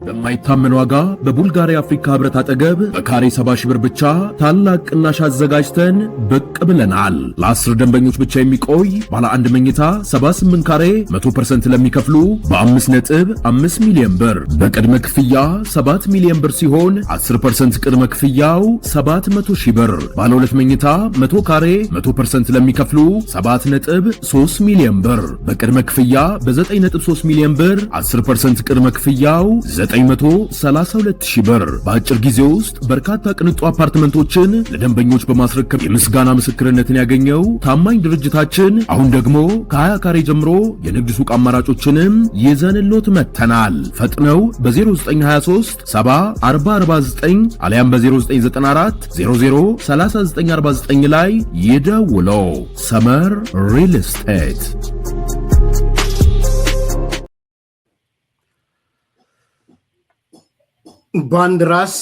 በማይታመን ዋጋ በቡልጋሪያ አፍሪካ ህብረት አጠገብ በካሬ 70 ሺህ ብር ብቻ ታላቅ ቅናሽ አዘጋጅተን ብቅ ብለናል። ለ10 ደንበኞች ብቻ የሚቆይ ባለ አንድ መኝታ 78 ካሬ 100% ለሚከፍሉ በ5.5 ሚሊዮን ብር በቅድመ ክፍያ 7 ሚሊዮን ብር ሲሆን 10% ቅድመ ክፍያው 700 ሺህ ብር። ባለ ሁለት መኝታ 100 ካሬ 100% ለሚከፍሉ 7.3 ሚሊዮን ብር በቅድመ ክፍያ በ9.3 ሚሊዮን ብር 10% ቅድመ ክፍያው 932 ሺህ ብር። በአጭር ጊዜ ውስጥ በርካታ ቅንጡ አፓርትመንቶችን ለደንበኞች በማስረከብ የምስጋና ምስክርነትን ያገኘው ታማኝ ድርጅታችን አሁን ደግሞ ከ20 ካሬ ጀምሮ የንግድ ሱቅ አማራጮችንም ይዘንሎት መጥተናል። ፈጥነው በ0923 70 አሊያም በ0994 003949 ላይ ይደውለው። ሰመር ሪል ስቴት። በአንድ ራስ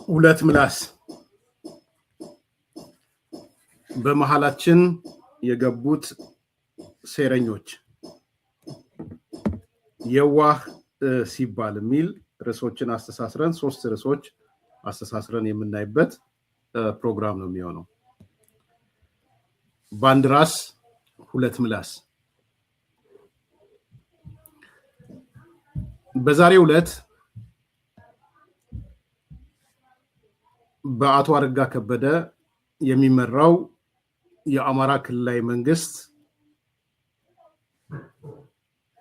ሁለት ምላስ። በመሃላችን የገቡት ሴረኞች የዋህ ሲባል የሚል ርዕሶችን አስተሳስረን 3 ርዕሶች አስተሳስረን የምናይበት ፕሮግራም ነው የሚሆነው። በአንድ ራስ ሁለት ምላስ። በዛሬው ዕለት በአቶ አረጋ ከበደ የሚመራው የአማራ ክልላዊ መንግስት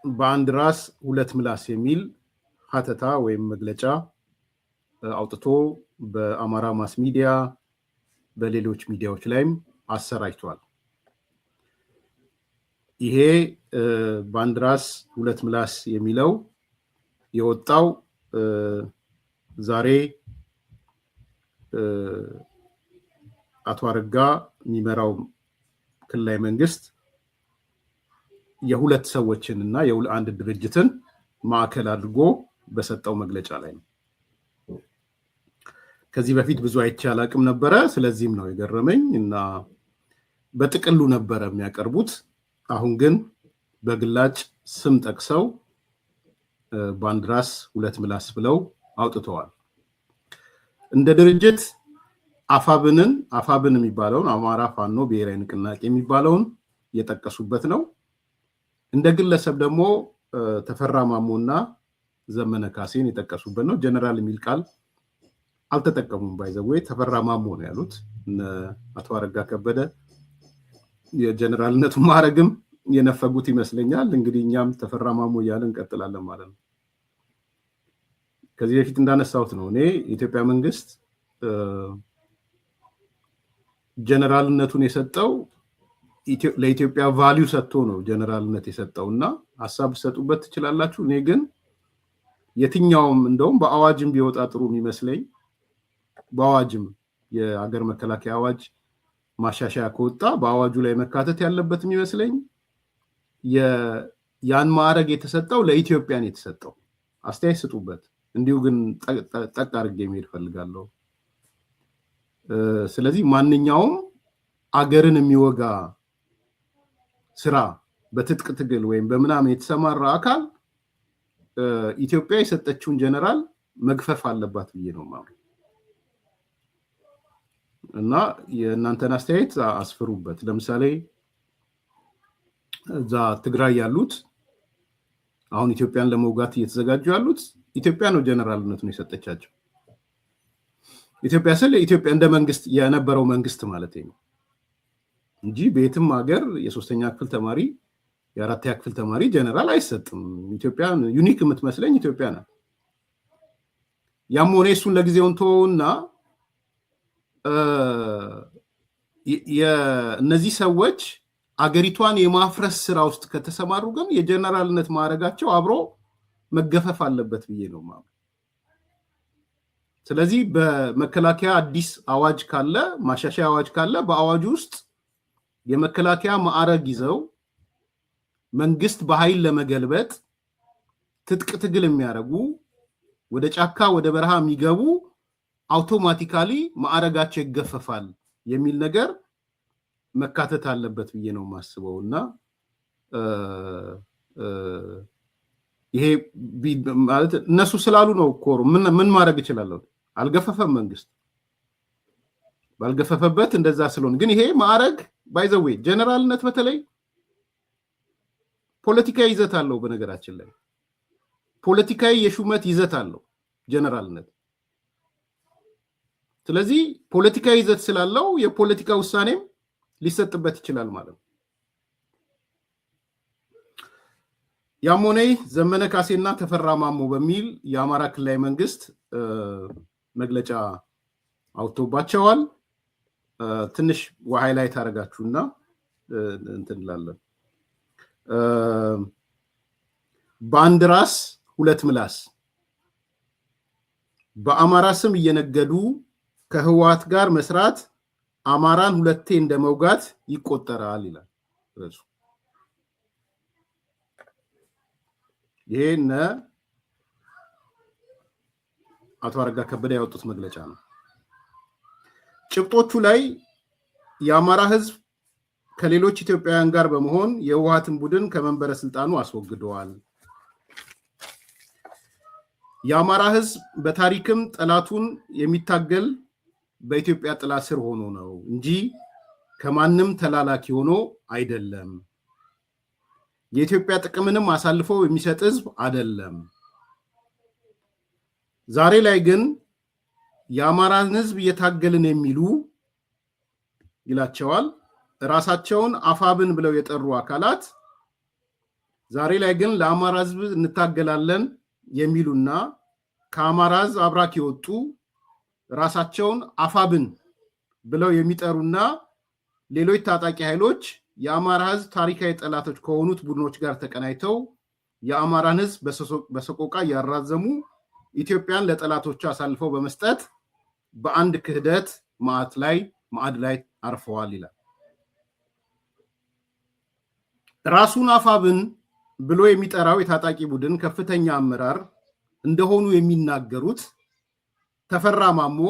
በአንድ ራስ ሁለት ምላስ የሚል ሀተታ ወይም መግለጫ አውጥቶ በአማራ ማስ ሚዲያ በሌሎች ሚዲያዎች ላይም አሰራጭቷል። ይሄ በአንድ ራስ ሁለት ምላስ የሚለው የወጣው ዛሬ አቶ አረጋ የሚመራው ክልላዊ መንግስት የሁለት ሰዎችን እና የአንድ ድርጅትን ማዕከል አድርጎ በሰጠው መግለጫ ላይ ነው። ከዚህ በፊት ብዙ አይቼ አላቅም ነበረ። ስለዚህም ነው የገረመኝ እና በጥቅሉ ነበረ የሚያቀርቡት። አሁን ግን በግላጭ ስም ጠቅሰው በአንድ ራስ ሁለት ምላስ ብለው አውጥተዋል። እንደ ድርጅት አፋብን የሚባለውን አማራ ፋኖ ብሔራዊ ንቅናቄ የሚባለውን የጠቀሱበት ነው። እንደ ግለሰብ ደግሞ ተፈራ ማሞና ዘመነ ካሴን የጠቀሱበት ነው። ጀነራል የሚል ቃል አልተጠቀሙም። ባይዘዌ ተፈራ ማሞ ነው ያሉት። አቶ አረጋ ከበደ የጀነራልነቱ ማዕረግም የነፈጉት ይመስለኛል። እንግዲህ እኛም ተፈራ ማሞ እያልን እንቀጥላለን ማለት ነው። ከዚህ በፊት እንዳነሳሁት ነው እኔ የኢትዮጵያ መንግስት ጀነራልነቱን የሰጠው ለኢትዮጵያ ቫልዩ ሰጥቶ ነው ጀነራልነት የሰጠውና ሐሳብ ሰጡበት ትችላላችሁ። እኔ ግን የትኛውም እንደውም በአዋጅም ቢወጣ ጥሩ የሚመስለኝ በአዋጅም የሀገር መከላከያ አዋጅ ማሻሻያ ከወጣ በአዋጁ ላይ መካተት ያለበት የሚመስለኝ ያን ማዕረግ የተሰጠው ለኢትዮጵያን የተሰጠው። አስተያየት ስጡበት። እንዲሁ ግን ጠቅ አድርጌ መሄድ ፈልጋለሁ። ስለዚህ ማንኛውም አገርን የሚወጋ ስራ በትጥቅ ትግል ወይም በምናምን የተሰማራ አካል ኢትዮጵያ የሰጠችውን ጀነራል መግፈፍ አለባት ብዬ ነው ማለት እና የእናንተን አስተያየት አስፍሩበት። ለምሳሌ እዛ ትግራይ ያሉት አሁን ኢትዮጵያን ለመውጋት እየተዘጋጁ ያሉት ኢትዮጵያ ነው ጀነራልነቱን የሰጠቻቸው። ኢትዮጵያ ስለ ኢትዮጵያ እንደ መንግስት የነበረው መንግስት ማለት ነው እንጂ በየትም ሀገር የሶስተኛ ክፍል ተማሪ የአራተኛ ክፍል ተማሪ ጀነራል አይሰጥም። ኢትዮጵያ ዩኒክ የምትመስለኝ ኢትዮጵያ ናት። ያም ሆነ እሱን ለጊዜውን ተወውና እነዚህ ሰዎች አገሪቷን የማፍረስ ስራ ውስጥ ከተሰማሩ ግን የጀነራልነት ማዕረጋቸው አብሮ መገፈፍ አለበት ብዬ ነው ማለት። ስለዚህ በመከላከያ አዲስ አዋጅ ካለ ማሻሻያ አዋጅ ካለ በአዋጁ ውስጥ የመከላከያ ማዕረግ ይዘው መንግስት በኃይል ለመገልበጥ ትጥቅ ትግል የሚያደርጉ ወደ ጫካ ወደ በረሃ የሚገቡ አውቶማቲካሊ ማዕረጋቸው ይገፈፋል የሚል ነገር መካተት አለበት ብዬ ነው የማስበው እና ይሄ ማለት እነሱ ስላሉ ነው እኮ ምን ማድረግ ይችላል? አልገፈፈም መንግስት ባልገፈፈበት እንደዛ ስለሆነ ግን ይሄ ማዕረግ ባይዘዌ ጀነራልነት በተለይ ፖለቲካዊ ይዘት አለው። በነገራችን ላይ ፖለቲካዊ የሹመት ይዘት አለው ጀነራልነት። ስለዚህ ፖለቲካዊ ይዘት ስላለው የፖለቲካ ውሳኔም ሊሰጥበት ይችላል ማለት ነው። ያሞኔ ዘመነ ካሴና ተፈራ ማሞ በሚል የአማራ ክልላዊ መንግስት መግለጫ አውጥቶባቸዋል። ትንሽ ሃይላይት አደረጋችሁና እንትን እንላለን። በአንድ ራስ ሁለት ምላስ በአማራ ስም እየነገዱ ከህወሓት ጋር መስራት አማራን ሁለቴ እንደመውጋት ይቆጠራል ይላል ርዕሱ። ይሄን አቶ አረጋ ከበደ ያወጡት መግለጫ ነው። ጭብጦቹ ላይ የአማራ ህዝብ ከሌሎች ኢትዮጵያውያን ጋር በመሆን የህወሓትን ቡድን ከመንበረ ስልጣኑ አስወግደዋል። የአማራ ህዝብ በታሪክም ጠላቱን የሚታገል በኢትዮጵያ ጥላ ስር ሆኖ ነው እንጂ ከማንም ተላላኪ ሆኖ አይደለም። የኢትዮጵያ ጥቅምንም አሳልፎ የሚሰጥ ህዝብ አይደለም። ዛሬ ላይ ግን የአማራን ህዝብ እየታገልን የሚሉ ይላቸዋል ራሳቸውን አፋብን ብለው የጠሩ አካላት ዛሬ ላይ ግን ለአማራ ህዝብ እንታገላለን የሚሉና ከአማራ ህዝብ አብራክ የወጡ ራሳቸውን አፋብን ብለው የሚጠሩና ሌሎች ታጣቂ ኃይሎች የአማራ ህዝብ ታሪካዊ ጠላቶች ከሆኑት ቡድኖች ጋር ተቀናይተው የአማራን ህዝብ በሰቆቃ ያራዘሙ ኢትዮጵያን ለጠላቶቹ አሳልፈው በመስጠት በአንድ ክህደት ማዕድ ላይ አርፈዋል ይላል። ራሱን አፋብን ብሎ የሚጠራው የታጣቂ ቡድን ከፍተኛ አመራር እንደሆኑ የሚናገሩት ተፈራ ማሞ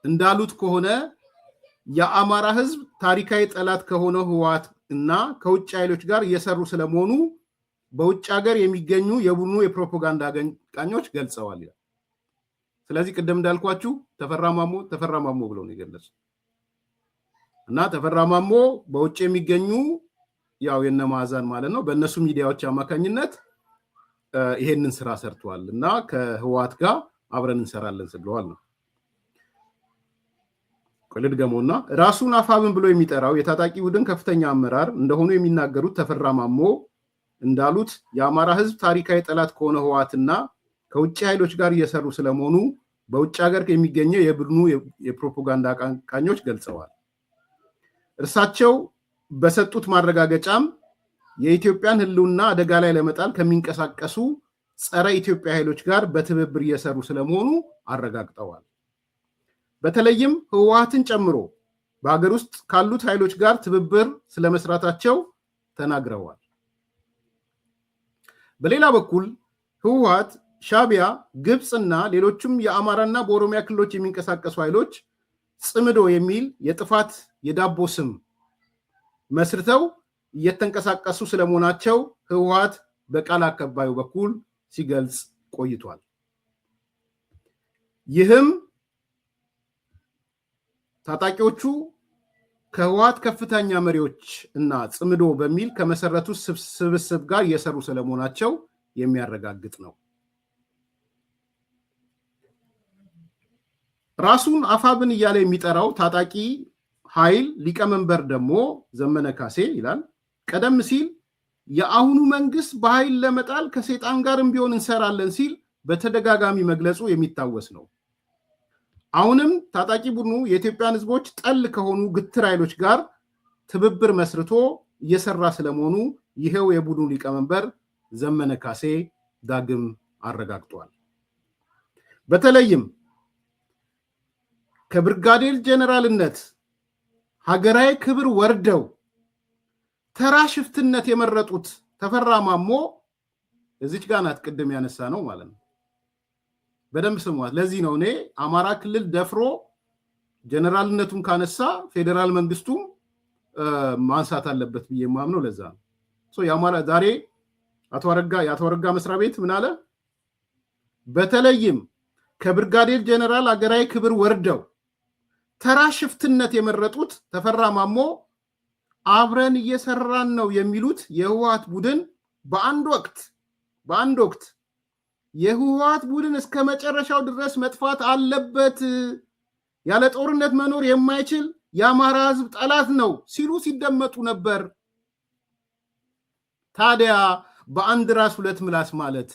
እንዳሉት ከሆነ የአማራ ህዝብ ታሪካዊ ጠላት ከሆነው ህወሓት እና ከውጭ ኃይሎች ጋር እየሰሩ ስለመሆኑ በውጭ ሀገር የሚገኙ የቡድኑ የፕሮፓጋንዳ አቀንቃኞች ገልጸዋል ይላል። ስለዚህ ቅድም እንዳልኳችሁ ተፈራ ማሞ ብለው ነው የገለጹት እና ተፈራ ማሞ በውጭ የሚገኙ ያው የነማዛን ማለት ነው በእነሱ ሚዲያዎች አማካኝነት ይሄንን ስራ ሰርተዋል እና ከህወሓት ጋር አብረን እንሰራለን ስለዋል ነው። ቆልድ ገሞና ራሱን አፋብን ብሎ የሚጠራው የታጣቂ ቡድን ከፍተኛ አመራር እንደሆኑ የሚናገሩት ተፈራ ማሞ እንዳሉት የአማራ ህዝብ ታሪካዊ ጠላት ከሆነ ህወሓትና ከውጭ ኃይሎች ጋር እየሰሩ ስለመሆኑ በውጭ ሀገር የሚገኘው የቡድኑ የፕሮፓጋንዳ አቀንቃኞች ገልጸዋል። እርሳቸው በሰጡት ማረጋገጫም የኢትዮጵያን ህልውና አደጋ ላይ ለመጣል ከሚንቀሳቀሱ ጸረ ኢትዮጵያ ኃይሎች ጋር በትብብር እየሰሩ ስለመሆኑ አረጋግጠዋል። በተለይም ህወሓትን ጨምሮ በሀገር ውስጥ ካሉት ኃይሎች ጋር ትብብር ስለመስራታቸው ተናግረዋል። በሌላ በኩል ህወሓት፣ ሻቢያ፣ ግብፅና ሌሎችም የአማራና በኦሮሚያ ክልሎች የሚንቀሳቀሱ ኃይሎች ጽምዶ የሚል የጥፋት የዳቦ ስም መስርተው እየተንቀሳቀሱ ስለመሆናቸው ህወሓት በቃል አቀባዩ በኩል ሲገልጽ ቆይቷል። ይህም ታጣቂዎቹ ከህወሓት ከፍተኛ መሪዎች እና ጽምዶ በሚል ከመሰረቱ ስብስብ ጋር እየሰሩ ስለመሆናቸው የሚያረጋግጥ ነው። ራሱን አፋብን እያለ የሚጠራው ታጣቂ ኃይል ሊቀመንበር ደግሞ ዘመነ ካሴ ይላል ቀደም ሲል የአሁኑ መንግስት በኃይል ለመጣል ከሰይጣን ጋርም ቢሆን እንሰራለን ሲል በተደጋጋሚ መግለጹ የሚታወስ ነው። አሁንም ታጣቂ ቡድኑ የኢትዮጵያን ህዝቦች ጠል ከሆኑ ግትር ኃይሎች ጋር ትብብር መስርቶ እየሰራ ስለመሆኑ ይሄው የቡድኑ ሊቀመንበር ዘመነ ካሴ ዳግም አረጋግጧል። በተለይም ከብርጋዴር ጀነራልነት ሀገራዊ ክብር ወርደው ተራ ሽፍትነት የመረጡት ተፈራ ማሞ እዚች ጋር ናት ቅድም ያነሳ ነው ማለት ነው። በደንብ ስሟት። ለዚህ ነው እኔ አማራ ክልል ደፍሮ ጀነራልነቱን ካነሳ ፌዴራል መንግስቱም ማንሳት አለበት ብዬ የማምነው ለዛ ነው። የአማራ ዛሬ አቶ አረጋ መስሪያ ቤት ምን አለ? በተለይም ከብርጋዴር ጀነራል አገራዊ ክብር ወርደው ተራ ሽፍትነት የመረጡት ተፈራ ማሞ አብረን እየሰራን ነው የሚሉት የህወሓት ቡድን በአንድ ወቅት የህወሓት ቡድን እስከ መጨረሻው ድረስ መጥፋት አለበት፣ ያለ ጦርነት መኖር የማይችል የአማራ ህዝብ ጠላት ነው ሲሉ ሲደመጡ ነበር። ታዲያ በአንድ ራስ ሁለት ምላስ ማለት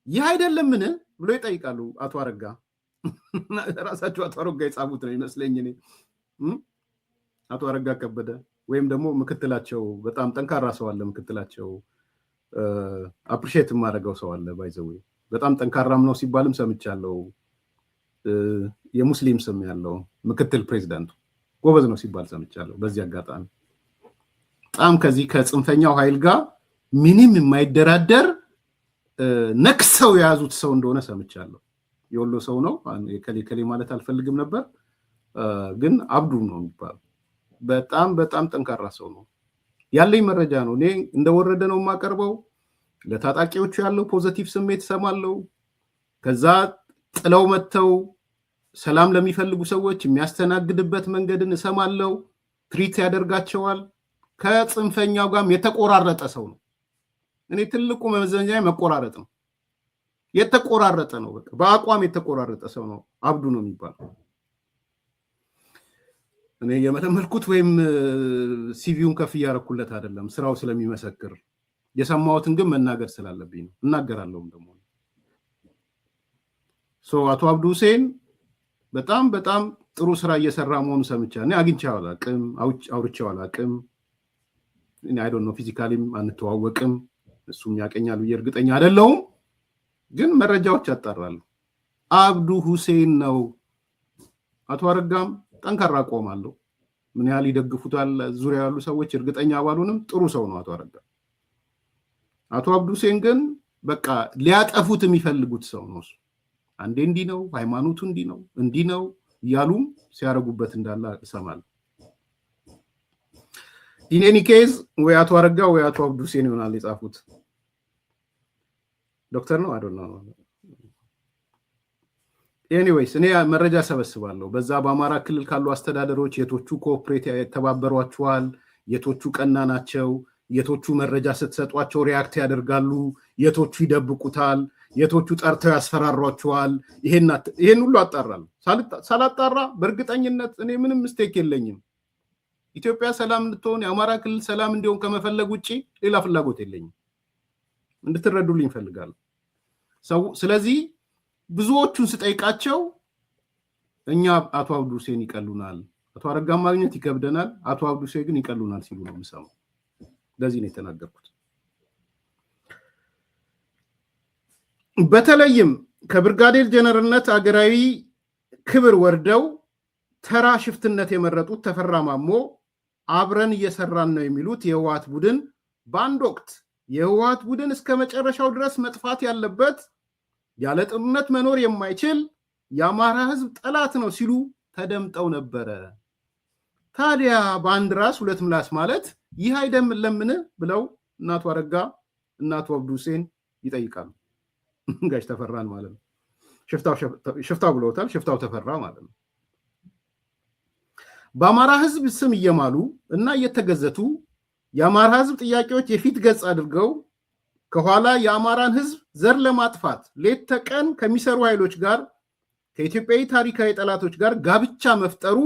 ይህ አይደለምን ብሎ ይጠይቃሉ አቶ አረጋ። ራሳቸው አቶ አረጋ የጻፉት ነው ይመስለኝ እኔ። አቶ አረጋ ከበደ ወይም ደግሞ ምክትላቸው በጣም ጠንካራ ሰው አለ፣ ምክትላቸው አፕሪሼት የማደርገው ሰው አለ። ባይዘው በጣም ጠንካራም ነው ሲባልም ሰምቻለሁ። የሙስሊም ስም ያለው ምክትል ፕሬዚዳንቱ ጎበዝ ነው ሲባል ሰምቻለሁ። በዚህ አጋጣሚ በጣም ከዚህ ከጽንፈኛው ኃይል ጋር ምንም የማይደራደር ነክሰው የያዙት ሰው እንደሆነ ሰምቻለሁ። የወሎ ሰው ነው። ከሌ ማለት አልፈልግም ነበር፣ ግን አብዱ ነው የሚባለው። በጣም በጣም ጠንካራ ሰው ነው። ያለኝ መረጃ ነው። እኔ እንደወረደ ነው የማቀርበው። ለታጣቂዎቹ ያለው ፖዚቲቭ ስሜት ሰማለው። ከዛ ጥለው መተው ሰላም ለሚፈልጉ ሰዎች የሚያስተናግድበት መንገድን እሰማለው። ትሪት ያደርጋቸዋል። ከጽንፈኛው ጋርም የተቆራረጠ ሰው ነው። እኔ ትልቁ መመዘኛ መቆራረጥ ነው። የተቆራረጠ ነው። በቃ በአቋም የተቆራረጠ ሰው ነው። አብዱ ነው የሚባለው። እኔ የመለመልኩት ወይም ሲቪውን ከፍ እያረኩለት አይደለም፣ ስራው ስለሚመሰክር የሰማሁትን ግን መናገር ስላለብኝ ነው። እናገራለሁም ደግሞ አቶ አብዱ ሁሴን በጣም በጣም ጥሩ ስራ እየሰራ መሆኑ ሰምቻለሁ። እኔ አግኝቼው አላውቅም፣ አውርቼው አላውቅም። እኔ አይ ዶንት ኖ ፊዚካሊም አንተዋወቅም፣ እሱም ያቀኛል ብዬ እርግጠኛ አይደለሁም፣ ግን መረጃዎች ያጣራሉ። አብዱ ሁሴን ነው። አቶ አረጋም ጠንካራ አቋም አለው። ምን ያህል ይደግፉታል ዙሪያ ያሉ ሰዎች እርግጠኛ ባሉንም ጥሩ ሰው ነው አቶ አረጋ። አቶ አብዱ ሁሴን ግን በቃ ሊያጠፉት የሚፈልጉት ሰው ነው። አንዴ እንዲህ ነው፣ ሃይማኖቱ እንዲህ ነው እያሉም ሲያረጉበት እንዳለ እሰማለሁ። ኢን ኤኒ ኬዝ ወይ አቶ አረጋ ወይ አቶ አብዱ ሁሴን ይሆናል የጻፉት። ዶክተር ነው አይደል ነው። ኤኒዌይስ እኔ መረጃ ሰበስባለሁ። በዛ በአማራ ክልል ካሉ አስተዳደሮች የቶቹ ኮኦፕሬት ተባበሯቸዋል፣ የቶቹ ቀና ናቸው፣ የቶቹ መረጃ ስትሰጧቸው ሪያክት ያደርጋሉ፣ የቶቹ ይደብቁታል፣ የቶቹ ጠርተው ያስፈራሯቸዋል። ይሄን ሁሉ አጣራለሁ። ሳላጣራ በእርግጠኝነት እኔ ምንም ምስቴክ የለኝም። ኢትዮጵያ ሰላም እንድትሆን የአማራ ክልል ሰላም እንዲሆን ከመፈለግ ውጪ ሌላ ፍላጎት የለኝም። እንድትረዱልኝ እፈልጋለሁ። ስለዚህ ብዙዎቹን ስጠይቃቸው እኛ አቶ አብዱ ሁሴን ይቀሉናል፣ አቶ አረጋ ማግኘት ይከብደናል፣ አቶ አብዱ ሁሴን ግን ይቀሉናል ሲሉ ነው የምሰማው። ለዚህ ነው የተናገርኩት። በተለይም ከብርጋዴር ጀነራልነት አገራዊ ክብር ወርደው ተራ ሽፍትነት የመረጡት ተፈራ ማሞ አብረን እየሰራን ነው የሚሉት የህወሓት ቡድን በአንድ ወቅት የህወሓት ቡድን እስከ መጨረሻው ድረስ መጥፋት ያለበት ያለ ጦርነት መኖር የማይችል የአማራ ህዝብ ጠላት ነው ሲሉ ተደምጠው ነበረ። ታዲያ በአንድ ራስ ሁለት ምላስ ማለት ይህ አይደለምን ብለው እናቱ አረጋ እናቱ አብዱ ሁሴን ይጠይቃሉ። ጋሽ ተፈራን ማለት ነው። ሽፍታው ብለውታል። ሽፍታው ተፈራ ማለት ነው። በአማራ ህዝብ ስም እየማሉ እና እየተገዘቱ የአማራ ህዝብ ጥያቄዎች የፊት ገጽ አድርገው ከኋላ የአማራን ህዝብ ዘር ለማጥፋት ሌት ተቀን ከሚሰሩ ኃይሎች ጋር ከኢትዮጵያዊ ታሪካዊ ጠላቶች ጋር ጋብቻ መፍጠሩ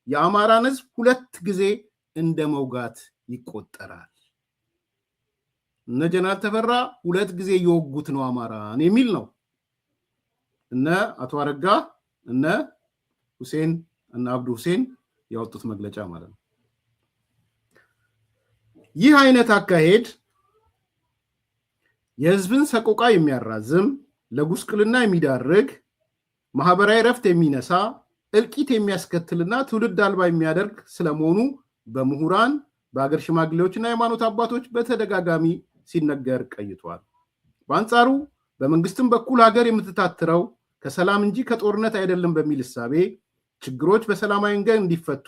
የአማራን ህዝብ ሁለት ጊዜ እንደ መውጋት ይቆጠራል። እነ ጀነራል ተፈራ ሁለት ጊዜ እየወጉት ነው አማራን የሚል ነው። እነ አቶ አረጋ እነ ሁሴን እና አብዱ ሁሴን ያወጡት መግለጫ ማለት ነው። ይህ አይነት አካሄድ የህዝብን ሰቆቃ የሚያራዝም፣ ለጉስቅልና የሚዳርግ፣ ማህበራዊ ረፍት የሚነሳ፣ እልቂት የሚያስከትልና ትውልድ አልባ የሚያደርግ ስለመሆኑ በምሁራን በአገር ሽማግሌዎችና ሃይማኖት አባቶች በተደጋጋሚ ሲነገር ቆይቷል። በአንጻሩ በመንግስትም በኩል ሀገር የምትታትረው ከሰላም እንጂ ከጦርነት አይደለም በሚል እሳቤ ችግሮች በሰላማዊ መንገድ እንዲፈቱ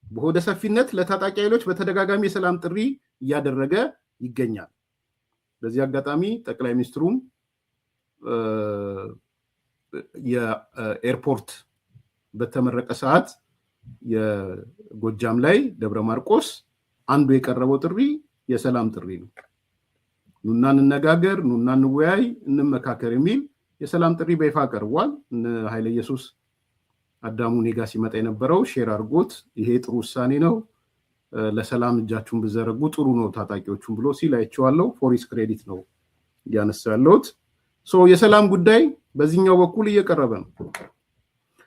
በሆደ ሰፊነት ለታጣቂ ኃይሎች በተደጋጋሚ የሰላም ጥሪ እያደረገ ይገኛል። በዚህ አጋጣሚ ጠቅላይ ሚኒስትሩም የኤርፖርት በተመረቀ ሰዓት የጎጃም ላይ ደብረ ማርቆስ አንዱ የቀረበው ጥሪ የሰላም ጥሪ ነው። ኑና እንነጋገር፣ ኑና እንወያይ፣ እንመካከር የሚል የሰላም ጥሪ በይፋ ቀርቧል። ኃይለ ኢየሱስ አዳሙ ኔጋ ሲመጣ የነበረው ሼር አድርጎት ይሄ ጥሩ ውሳኔ ነው፣ ለሰላም እጃችሁን ብዘረጉ ጥሩ ነው ታጣቂዎቹን ብሎ ሲል አይቼዋለሁ። ፎሪስ ክሬዲት ነው እያነሳው ያለሁት። የሰላም ጉዳይ በዚህኛው በኩል እየቀረበ ነው።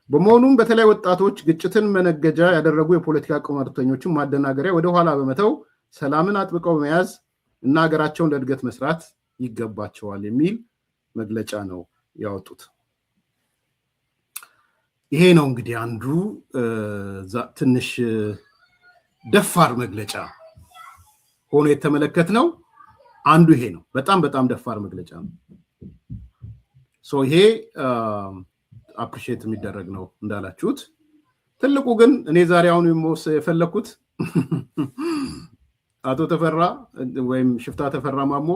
በመሆኑም በተለይ ወጣቶች ግጭትን መነገጃ ያደረጉ የፖለቲካ ቀመርተኞችን ማደናገሪያ ወደኋላ በመተው ሰላምን አጥብቀው መያዝ እና ሀገራቸውን ለእድገት መስራት ይገባቸዋል የሚል መግለጫ ነው ያወጡት። ይሄ ነው እንግዲህ አንዱ ትንሽ ደፋር መግለጫ ሆኖ የተመለከትነው አንዱ ይሄ ነው። በጣም ደፋር መግለጫ ነው። ይሄ አፕሪሺየት የሚደረግ ነው እንዳላችሁት። ትልቁ ግን እኔ ዛሬ አሁን የፈለኩት አቶ ተፈራ ወይም ሽፍታ ተፈራ ማሞ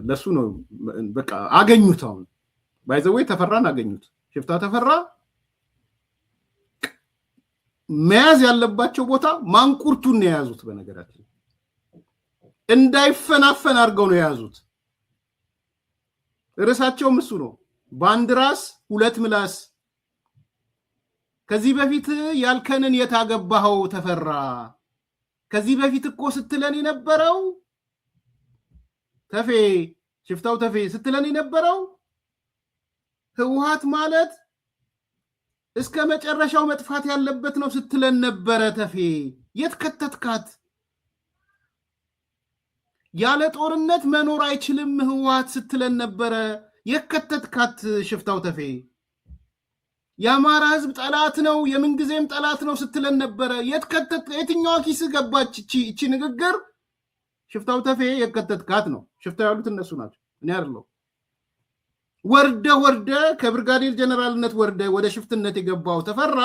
ለሱ ነው። በቃ አገኙት። አሁን ባይዘዌ ተፈራን አገኙት። ሽፍታ ተፈራ መያዝ ያለባቸው ቦታ ማንቁርቱን ነው የያዙት። በነገራችን እንዳይፈናፈን አድርገው ነው የያዙት። ርዕሳቸውም እሱ ነው፣ በአንድ ራስ ሁለት ምላስ። ከዚህ በፊት ያልከንን የታገባኸው ተፈራ፣ ከዚህ በፊት እኮ ስትለን የነበረው ተፌ፣ ሽፍታው ተፌ ስትለን የነበረው ህወሓት ማለት እስከ መጨረሻው መጥፋት ያለበት ነው ስትለን ነበረ። ተፌ የት ከተትካት? ያለ ጦርነት መኖር አይችልም ህወሓት ስትለን ነበረ። የከተትካት ሽፍታው ተፌ። የአማራ ህዝብ ጠላት ነው፣ የምንጊዜም ጠላት ነው ስትለን ነበረ። የትኛዋ ኪስ ገባች እቺ ንግግር? ሽፍታው ተፌ የከተትካት ነው። ሽፍታ ያሉት እነሱ ናቸው፣ እኔ አይደለሁም። ወርደ ከብርጋዴር ጀነራልነት ወርደ ወደ ሽፍትነት የገባው ተፈራ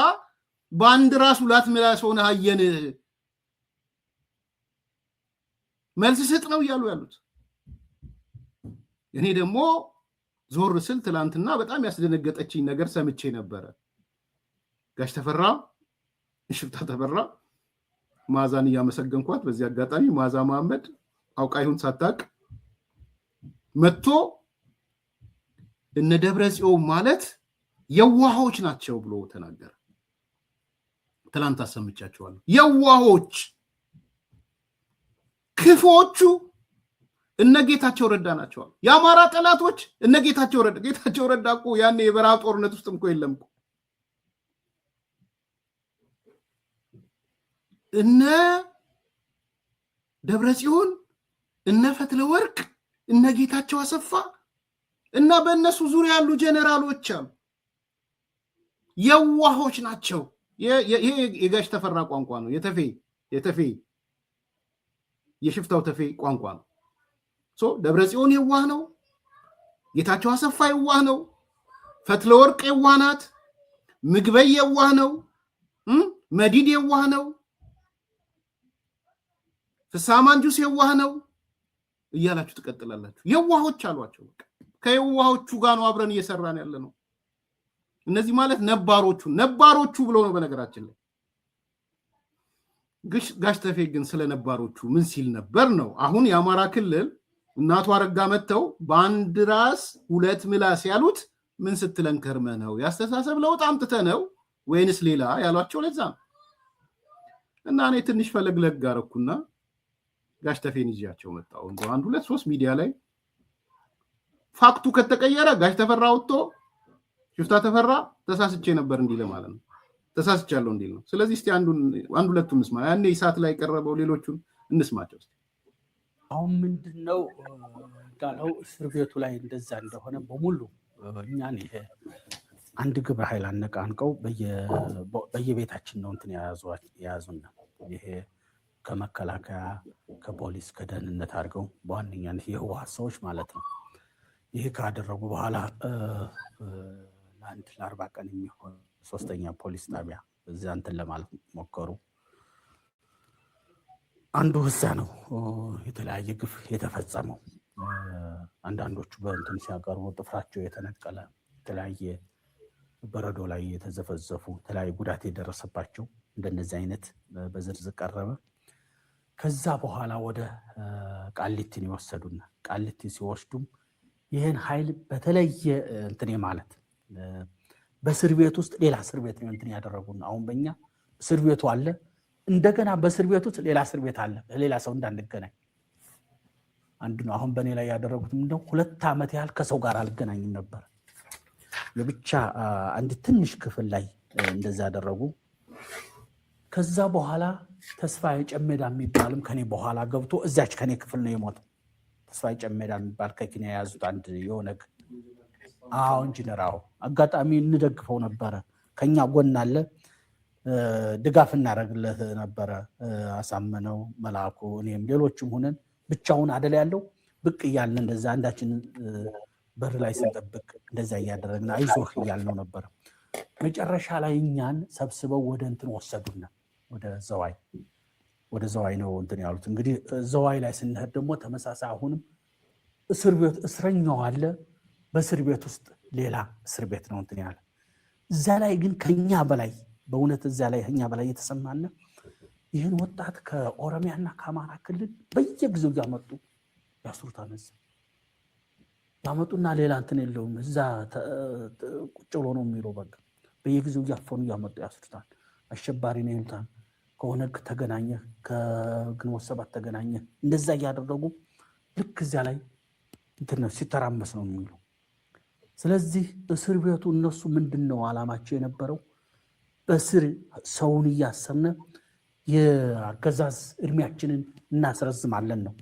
በአንድ ራስ ሁለት ምላስ ሆነ አየን። መልስ ስጥ ነው እያሉ ያሉት። እኔ ደግሞ ዞር ስል ትላንትና በጣም ያስደነገጠችኝ ነገር ሰምቼ ነበረ። ጋሽ ተፈራ ሽፍታ ተፈራ ማዛን እያመሰገንኳት፣ በዚህ አጋጣሚ ማዛ መሐመድ አውቃ ይሁን ሳታቅ መጥቶ እነ ደብረ ጽዮን ማለት የዋሆች ናቸው ብሎ ተናገረ። ትላንት አሰምቻቸዋለሁ። የዋሆች ክፎቹ እነ ጌታቸው ረዳ ናቸው። የአማራ ጠላቶች እነ ጌታቸው ረዳ። ጌታቸው ረዳ እኮ ያኔ የበረሃ ጦርነት ውስጥ እኮ የለም እኮ። እነ ደብረ ጽዮን፣ እነ ፈትለ ወርቅ፣ እነ ጌታቸው አሰፋ እና በእነሱ ዙሪያ ያሉ ጀነራሎች አሉ። የዋሆች ናቸው። ይሄ የጋሽ ተፈራ ቋንቋ ነው። የተፌ የሽፍታው ተፌ ቋንቋ ነው። ደብረ ጽዮን የዋህ ነው። ጌታቸው አሰፋ የዋህ ነው። ፈትለ ወርቅ የዋህ ናት። ምግበይ የዋህ ነው። መዲድ የዋህ ነው። ፍስሐ ማንጁስ የዋህ ነው እያላችሁ ትቀጥላላችሁ። የዋሆች አሏቸው። ከየዋሆቹ ጋር ነው አብረን እየሰራን ያለ ነው። እነዚህ ማለት ነባሮቹ ብሎ ነው። በነገራችን ላይ ጋሽ ተፌ ግን ስለ ነባሮቹ ምን ሲል ነበር ነው? አሁን የአማራ ክልል እናቱ አረጋ መጥተው በአንድ ራስ ሁለት ምላስ ያሉት ምን ስትለን ከርመ ነው? ያስተሳሰብ ለውጥ አምጥተ ነው ወይንስ ሌላ ያሏቸው ለዛ ነው። እና እኔ ትንሽ ፈለግለግ አረኩና ጋሽ ተፌን ይዣቸው መጣሁ። እንደው 1 2 3 ሚዲያ ላይ ፋክቱ ከተቀየረ ጋሽ ተፈራ ወጥቶ ሽፍታ ተፈራ ተሳስቼ ነበር እንዲለ ማለት ነው። ተሳስቻለሁ እንዲል ነው። ስለዚህ እስቲ አንድ ሁለቱን እንስማ። ያኔ ኢሳት ላይ ቀረበው ሌሎቹን እንስማቸው። አሁን ምንድነው እንዳለው እስር ቤቱ ላይ እንደዛ እንደሆነ በሙሉ እኛን ይሄ አንድ ግብረ ኃይል አነቃንቀው በየቤታችን ነው እንትን የያዙና ይሄ ከመከላከያ ከፖሊስ ከደህንነት አድርገው በዋነኛነት የህወሓት ሰዎች ማለት ነው። ይሄ ካደረጉ በኋላ ለ40 ቀን የሚሆን 3ኛ ፖሊስ ጣቢያ እዚያ እንትን ለማለት ሞከሩ። አንዱ እዛ ነው የተለያየ ግፍ የተፈጸመው። አንዳንዶቹ በእንትን ሲያቀርቡ ጥፍራቸው የተነቀለ የተለያየ በረዶ ላይ የተዘፈዘፉ የተለያየ ጉዳት የደረሰባቸው እንደነዚህ አይነት በዝርዝር ቀረበ። ከዛ በኋላ ወደ ቃሊቲን ይወሰዱና ቃሊቲ ሲወስዱም ይህን ኃይል በተለየ እንትን ማለት በእስር ቤት ውስጥ ሌላ እስር ቤት ነው እንትን ያደረጉና አሁን በእኛ እስር ቤቱ አለ፣ እንደገና በእስር ቤት ውስጥ ሌላ እስር ቤት አለ፣ ሌላ ሰው እንዳንገናኝ አንድ ነው። አሁን በእኔ ላይ ያደረጉት ምንድነው 2 ዓመት ያህል ከሰው ጋር አልገናኝም ነበር። ለብቻ አንድ ትንሽ ክፍል ላይ እንደዛ ያደረጉ። ከዛ በኋላ ተስፋዬ ጨሜዳ የሚባልም ከኔ በኋላ ገብቶ እዛች ከኔ ክፍል ነው የሞተው። ተስፋዬ ጨሜዳ የሚባል ከኬንያ የያዙት አንድ የሆነግ ኢንጂነር አጋጣሚ እንደግፈው ነበረ። ከኛ ጎን አለ፣ ድጋፍ እናደርግለት ነበረ። አሳመነው መላኩ፣ እኔም ሌሎችም ሆነን ብቻውን አደል ያለው ብቅ እያልን እንደዛ አንዳችን በር ላይ ስንጠብቅ እንደዛ እያደረግን አይዞህ እያልነው ነበር። መጨረሻ ላይ እኛን ሰብስበው ወደ እንትን ወሰዱና ወደ ዘዋይ ነው እንትን ያሉት። እንግዲህ ዘዋይ ላይ ስንሄድ ደግሞ ተመሳሳይ አሁንም እስር ቤት እስረኛው አለ፣ በእስር ቤት ውስጥ ሌላ እስር ቤት ነው እንትን ያለ። እዛ ላይ ግን ከኛ በላይ በእውነት እዛ ላይ ከኛ በላይ የተሰማነ ይህን ወጣት ከኦሮሚያና ከአማራ ክልል በየጊዜው እያመጡ ያስሩታል። ያመጡና ሌላ እንትን የለውም እዛ ቁጭ ብሎ ነው የሚለው። በቃ በየጊዜው እያፈኑ እያመጡ ያስሩታል። አሸባሪ ነው ይሉታል። ከኦነግ ተገናኘ፣ ከግንቦት ሰባት ተገናኘ፣ እንደዛ እያደረጉ ልክ እዚያ ላይ እንትን ሲተራመስ ነው የሚሉ። ስለዚህ እስር ቤቱ እነሱ ምንድን ነው ዓላማቸው የነበረው? በስር ሰውን እያሰብነ የአገዛዝ እድሜያችንን እናስረዝማለን ነው።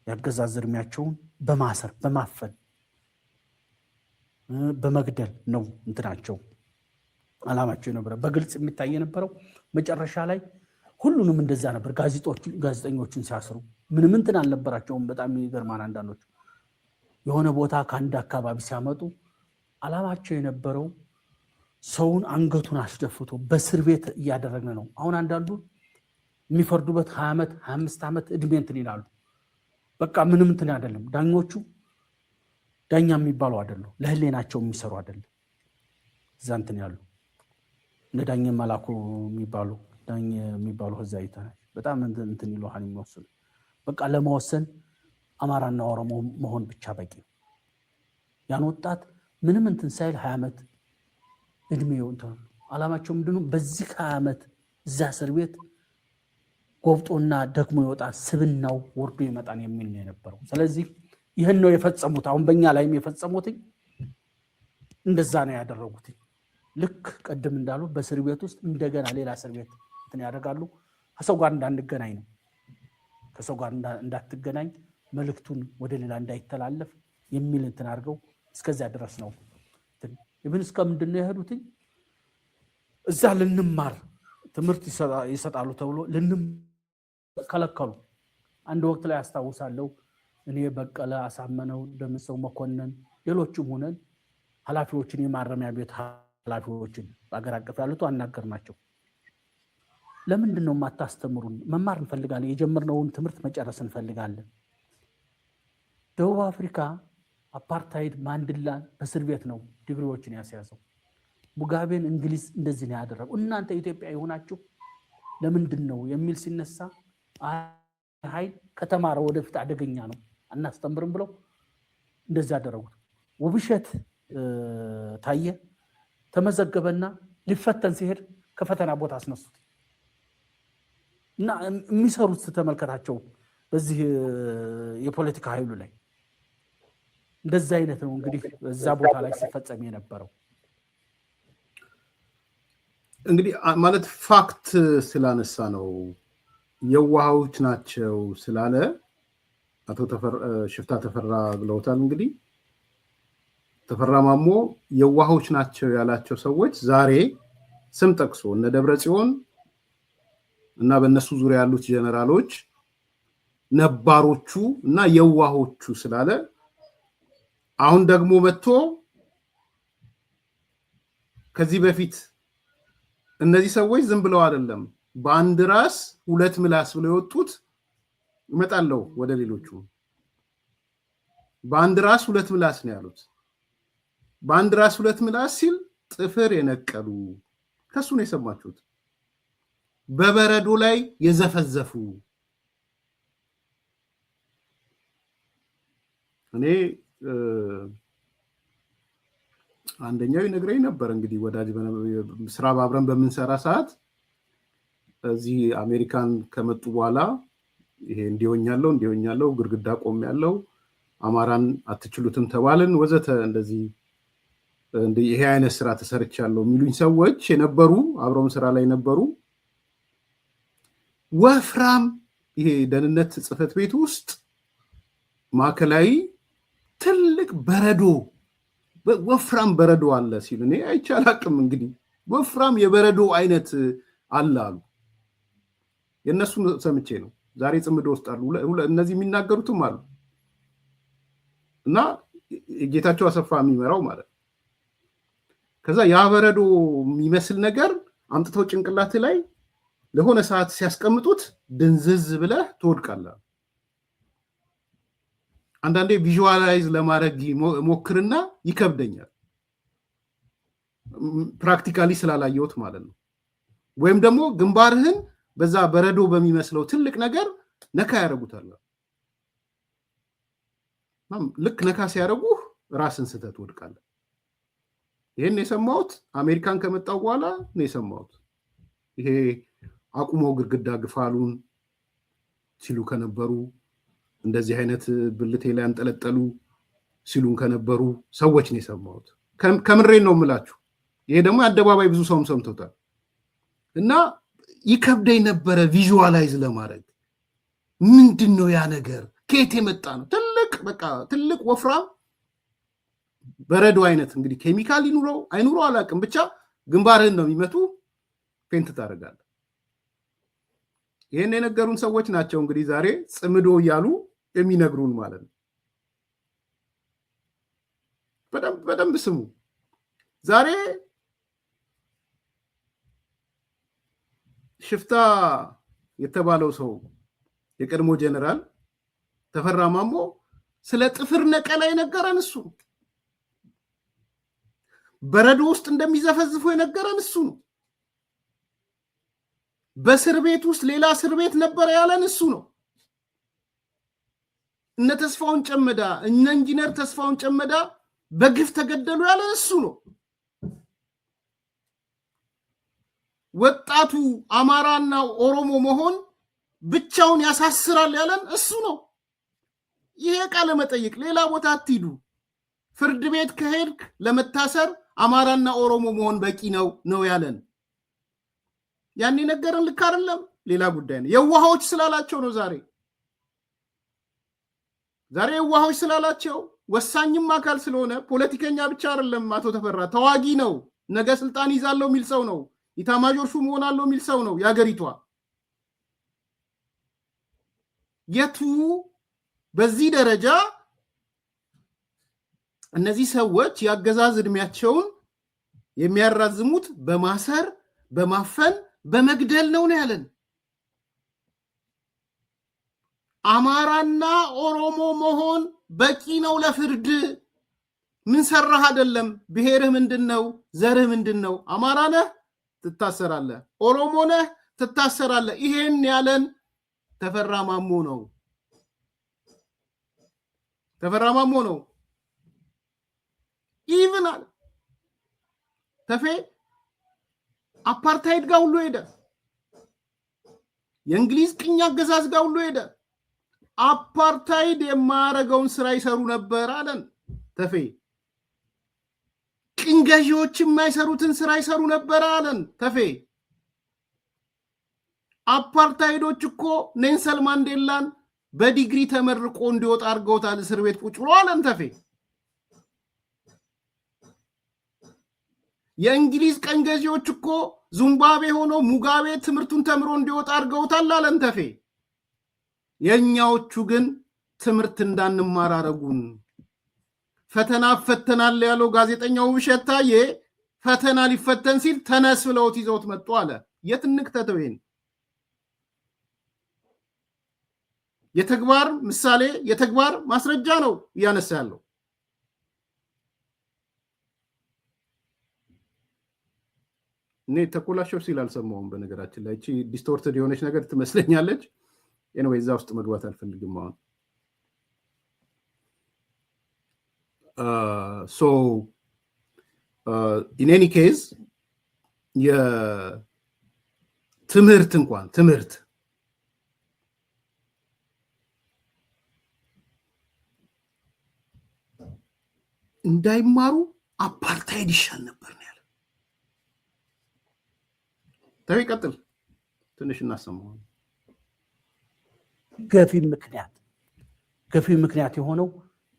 የአገዛዝ እድሜያቸውን በማሰር በማፈን በመግደል ነው እንትናቸው ዓላማቸው የነበረ። በግልጽ የሚታይ የነበረው መጨረሻ ላይ ሁሉንም እንደዛ ነበር። ጋዜጠኞችን ሲያስሩ ምንም እንትን አልነበራቸውም። በጣም ይገርማል። አንዳንዶቹ የሆነ ቦታ ከአንድ አካባቢ ሲያመጡ ዓላማቸው የነበረው ሰውን አንገቱን አስደፍቶ በእስር ቤት እያደረግን ነው። አሁን አንዳንዱ የሚፈርዱበት 20 ዓመት 25 ዓመት እድሜ እንትን ይላሉ። በቃ ምንም እንትን አይደለም። ዳኞቹ ዳኛ የሚባሉ አይደለም፣ ለህሌናቸው የሚሰሩ አይደለም። እዛ እንትን ያሉ እነ ዳኛ መላኩ የሚባሉ ዳኛ የሚባሉ እዛ አይተናል። በጣም እንትን ይሉሃል የሚወስኑ። በቃ ለመወሰን አማራና ኦሮሞ መሆን ብቻ በቂ ነው። ያን ወጣት ምንም እንትን ሳይል 20 ዓመት እድሜው እንትን ዓላማቸው ምንድነው? በዚህ 20 ዓመት እዛ እስር ቤት ጎብጦና ደግሞ ይወጣል፣ ስብናው ወርዶ ይመጣን የሚል ነው የነበረው። ስለዚህ ይህን ነው የፈጸሙት። አሁን በእኛ ላይም የፈጸሙት እንደዛ ነው ያደረጉት። ልክ ቀደም እንዳሉ በእስር ቤት ውስጥ እንደገና ሌላ እስር ቤት እንትን ያደርጋሉ። ከሰው ጋር እንዳንገናኝ ነው፣ ከሰው ጋር እንዳትገናኝ መልእክቱን ወደ ሌላ እንዳይተላለፍ የሚል እንትን አድርገው እስከዚያ ድረስ ነው። ይብን እስከ ምንድን ነው የሄዱት? እዛ ልንማር ትምህርት ይሰጣሉ ተብሎ ከለከሉ። አንድ ወቅት ላይ አስታውሳለሁ እኔ በቀለ አሳመነው፣ ደምሰው መኮንን፣ ሌሎችም ሆነን ኃላፊዎችን የማረሚያ ቤት ኃላፊዎችን በአገር አቀፍ ያሉት አናገርናቸው። ለምንድን ነው የማታስተምሩን? መማር እንፈልጋለን፣ የጀመርነውን ትምህርት መጨረስ እንፈልጋለን። ደቡብ አፍሪካ አፓርታይድ ማንድላን በእስር ቤት ነው ዲግሪዎችን ያስያዘው። ሙጋቤን እንግሊዝ እንደዚህ ነው ያደረገው። እናንተ ኢትዮጵያ የሆናችሁ ለምንድን ነው የሚል ሲነሳ ኃይል ከተማረ ወደፊት አደገኛ ነው አናስተምርም ብለው እንደዚህ ያደረጉት። ውብሸት ታየ ተመዘገበና ሊፈተን ሲሄድ ከፈተና ቦታ አስነሱት እና የሚሰሩት ተመልከታቸው። በዚህ የፖለቲካ ኃይሉ ላይ እንደዛ አይነት ነው እንግዲህ እዛ ቦታ ላይ ሲፈጸም የነበረው። እንግዲህ ማለት ፋክት ስላነሳ ነው የዋሃዎች ናቸው ስላለ አቶ ሽፍታ ተፈራ ብለውታል። እንግዲህ ተፈራ ማሞ የዋሃዎች ናቸው ያላቸው ሰዎች ዛሬ ስም ጠቅሶ እነ ደብረ ጽዮን እና በእነሱ ዙሪያ ያሉት ጀነራሎች ነባሮቹ እና የዋሆቹ ስላለ አሁን ደግሞ መጥቶ ከዚህ በፊት እነዚህ ሰዎች ዝም ብለው አይደለም በአንድ ራስ ሁለት ምላስ ብለው የወጡት እመጣለሁ ወደ ሌሎቹ። በአንድ ራስ ሁለት ምላስ ነው ያሉት። በአንድ ራስ ሁለት ምላስ ሲል ጥፍር የነቀሉ ከሱ ነው የሰማችሁት። በበረዶ ላይ የዘፈዘፉ እኔ አንደኛው ይነግረኝ ነበር እንግዲህ ወዳጅ ስራ አብረን በምንሰራ ሰዓት እዚህ አሜሪካን ከመጡ በኋላ ይሄ እንዲሆኛለው ግርግዳ ቆም ያለው አማራን አትችሉትም ተባልን ወዘተ እንደዚህ ይሄ አይነት ስራ ተሰርቻለሁ የሚሉኝ ሰዎች የነበሩ አብረውን ስራ ላይ ነበሩ። ወፍራም ይሄ ደህንነት ጽሕፈት ቤት ውስጥ ማዕከላዊ ትልቅ በረዶ ወፍራም በረዶ አለ ሲሉ እኔ አይቻላቅም እንግዲህ ወፍራም የበረዶ አይነት አለ አሉ። የነሱን ሰምቼ ነው ዛሬ ጽምዶ ውስጥ አሉ እነዚህ የሚናገሩትም አሉ እና ጌታቸው አሰፋ የሚመራው ማለት ነው። ከዛ ያ በረዶ የሚመስል ነገር አምጥተው ጭንቅላት ላይ ለሆነ ሰዓት ሲያስቀምጡት ድንዝዝ ብለህ ትወድቃለህ። አንዳንዴ ቪዥዋላይዝ ለማድረግ ሞክርና ይከብደኛል ፕራክቲካሊ ስላላየሁት ማለት ነው። ወይም ደግሞ ግንባርህን በዛ በረዶ በሚመስለው ትልቅ ነገር ነካ ያደርጉታል። ልክ ነካ ሲያደርጉህ ራስን ስተት ትወድቃለህ። ይሄን የሰማሁት አሜሪካን ከመጣው በኋላ ነው የሰማሁት። ይሄ አቁሞ ግድግዳ ግፋሉን ሲሉ ከነበሩ እንደዚህ አይነት ብልቴ ላይ አንጠለጠሉ ሲሉን ከነበሩ ሰዎች ነው የሰማሁት። ከምሬን ነው የምላችሁ። ይሄ ደግሞ አደባባይ ብዙ ሰውም ሰምቶታል እና ይከብደኝ ነበረ ቪዥዋላይዝ ለማድረግ ምንድን ነው ያ ነገር ከየት የመጣ ነው? ትልቅ ወፍራም በረዶ አይነት እንግዲህ ኬሚካል ይኑረው አይኑረው አላውቅም፣ ብቻ ግንባርህን ነው የሚመቱ፣ ፌንት ታደርጋለህ። ይህን የነገሩን ሰዎች ናቸው እንግዲህ ዛሬ ጽምዶ እያሉ የሚነግሩን ማለት ነው። በደንብ ስሙ። ዛሬ ሽፍታ የተባለው ሰው የቀድሞ ጀነራል ተፈራ ማሞ ስለ ጥፍር ነቀላ የነገረን እሱ ነው። በረዶ ውስጥ እንደሚዘፈዝፉ የነገረን እሱ ነው። በእስር ቤት ውስጥ ሌላ እስር ቤት ነበረ ያለን እሱ ነው። እነ ተስፋውን ጨመዳ እነ ኢንጂነር ተስፋውን ጨመዳ በግፍ ተገደሉ ያለን እሱ ነው። ወጣቱ አማራና ኦሮሞ መሆን ብቻውን ያሳስራል ያለን እሱ ነው። ይሄ ቃለ መጠይቅ ሌላ ቦታ አትሂዱ፣ ፍርድ ቤት ከሄድክ ለመታሰር አማራና ኦሮሞ መሆን በቂ ነው ያለን። ያኔ ነገርን ልክ አይደለም፣ ሌላ ጉዳይ ነው። የዋሆች ስላላቸው ነው። ዛሬ የዋሆች ስላላቸው ወሳኝም አካል ስለሆነ ፖለቲከኛ ብቻ አይደለም። አቶ ተፈራ ተዋጊ ነው። ነገ ስልጣን ይዛለው የሚል ሰው ነው። ኢታማዦር ሹም ሆናለው የሚል ሰው ነው። ያገሪቷ የቱ በዚህ ደረጃ እነዚህ ሰዎች ያገዛዝ እድሜያቸውን የሚያራዝሙት በማሰር በማፈን በመግደል ነው ያለን። አማራና ኦሮሞ መሆን በቂ ነው ለፍርድ። ምን ሰራህ አይደለም። ብሔርህ ምንድነው? ዘርህ ምንድነው? አማራ ነህ ትታሰራለህ፣ ኦሮሞ ነህ ትታሰራለህ። ይሄን ያለን ተፈራ ማሞ ነው። ተፈራ ማሞ ነው። ኢቭን አለ ተፌ አፓርታይድ ጋር ሁሉ ሄደ። የእንግሊዝ ቅኝ አገዛዝ ጋር ሁሉ ሄደ። አፓርታይድ የማያረገውን ስራ ይሰሩ ነበር አለን ተፌ። ቅኝ ገዢዎች የማይሰሩትን ስራ ይሰሩ ነበር አለን ተፌ። አፓርታይዶች እኮ ኔልሰን ማንዴላን በዲግሪ ተመርቆ እንዲወጣ አድርገውታል እስር ቤት ቁጭ ብሎ አለን ተፌ። የእንግሊዝ ቀኝ ገዢዎች እኮ ዚምባብዌ ሆኖ ሙጋቤ ትምህርቱን ተምሮ እንዲወጣ አድርገውታል አለን ተፌ። የኛዎቹ ግን ትምህርት እንዳንማር አረጉን። ፈተና ፈተናል ያለው ጋዜጠኛው ውብሸት ታዬ ፈተና ሊፈተን ሲል ተነስ ብለውት ይዘውት መጡ አለ። የት እንክተተው? ይሄን የተግባር ምሳሌ የተግባር ማስረጃ ነው እያነሳ ያለው። እኔ ተኮላሸው ሲል አልሰማውም። በነገራችን ላይ እቺ ዲስቶርትድ የሆነች ነገር ትመስለኛለች። ኤኒዌይ እዛ ውስጥ መግባት አልፈልግም አሁን። ሶ ኢን ኤኒ ኬዝ የትምህርት እንኳን ትምህርት እንዳይማሩ አፓርታይድ ይሻል ነበር ነው ያለው። ይቀጥል ትንሽ እናሰማው። ገፊ ምክንያት የሆነው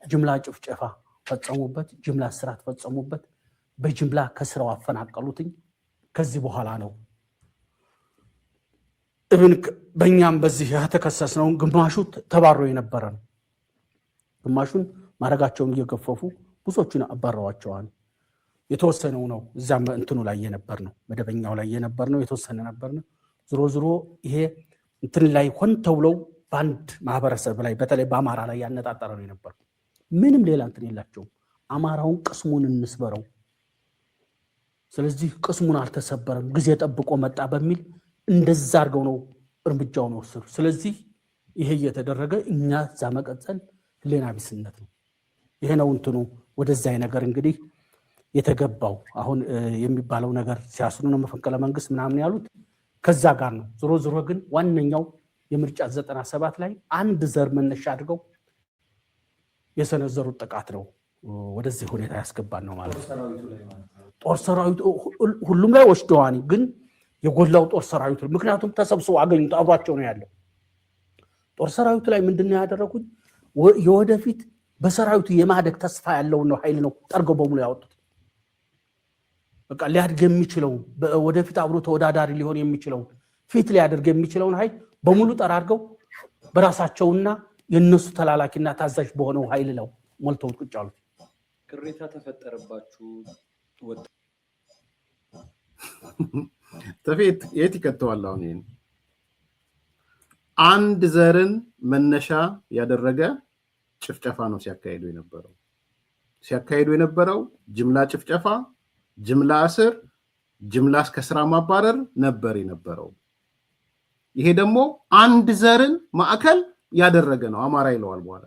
ጅምላ ጭፍጨፋ ፈጸሙበት፣ ጅምላ እስራት ፈጸሙበት፣ በጅምላ ከስራው አፈናቀሉትኝ። ከዚህ በኋላ ነው እብን በእኛም በዚህ የተከሰስነው ግማሹ ተባሮ የነበረ ነው። ግማሹን ማረጋቸውን እየገፈፉ ብዙዎቹን አባረዋቸዋል። የተወሰነው ነው እዛም እንትኑ ላይ የነበር ነው፣ መደበኛው ላይ የነበር ነው፣ የተወሰነ ነበር ነው። ዝሮ ይሄ እንትን ላይ ሆን ተብለው በአንድ ማህበረሰብ ላይ በተለይ በአማራ ላይ ያነጣጠረ ነው የነበር። ምንም ሌላ እንትን የላቸውም። አማራውን ቅስሙን እንስበረው፣ ስለዚህ ቅስሙን አልተሰበረም ጊዜ ጠብቆ መጣ በሚል እንደዛ አድርገው ነው እርምጃውን ወሰዱ። ስለዚህ ይሄ እየተደረገ እኛ እዛ መቀጠል ህሊና ቢስነት ነው። ይሄ ነው እንትኑ ወደዛ ነገር እንግዲህ የተገባው አሁን የሚባለው ነገር ሲያስኑ ነው መፈንቅለ መንግስት ምናምን ያሉት ከዛ ጋር ነው። ዝሮ ግን ዋነኛው የምርጫ 97 ላይ አንድ ዘር መነሻ አድርገው የሰነዘሩት ጥቃት ነው ወደዚህ ሁኔታ ያስገባን ነው ማለት ነው። ጦር ሰራዊቱ ሁሉም ላይ ወስደዋል፣ ግን የጎላው ጦር ሰራዊቱ ምክንያቱም ተሰብስቦ አገኙት፣ አብሯቸው ነው ያለው። ጦር ሰራዊቱ ላይ ምንድነው ያደረጉት? የወደፊት በሰራዊቱ የማደግ ተስፋ ያለው ነው ኃይል ነው ጠርገው በሙሉ ያወጡት። በቃ ሊያድግ የሚችለው ወደፊት አብሮ ተወዳዳሪ ሊሆን የሚችለው ፊት ሊያደርግ የሚችለውን ኃይል በሙሉ ጠራርገው በራሳቸውና የነሱ ተላላኪና ታዛዥ በሆነው ኃይል ነው ሞልተው ቁጭ አሉት። ቅሬታ ተፈጠረባችሁ ወጥ ተፌት የት ይከተዋል? አሁን ይሄን አንድ ዘርን መነሻ ያደረገ ጭፍጨፋ ነው ሲያካሂዱ የነበረው ጅምላ ጭፍጨፋ፣ ጅምላ እስር፣ ጅምላ እስከ ስራ ማባረር ነበር የነበረው። ይሄ ደግሞ አንድ ዘርን ማዕከል ያደረገ ነው። አማራ ይለዋል በኋላ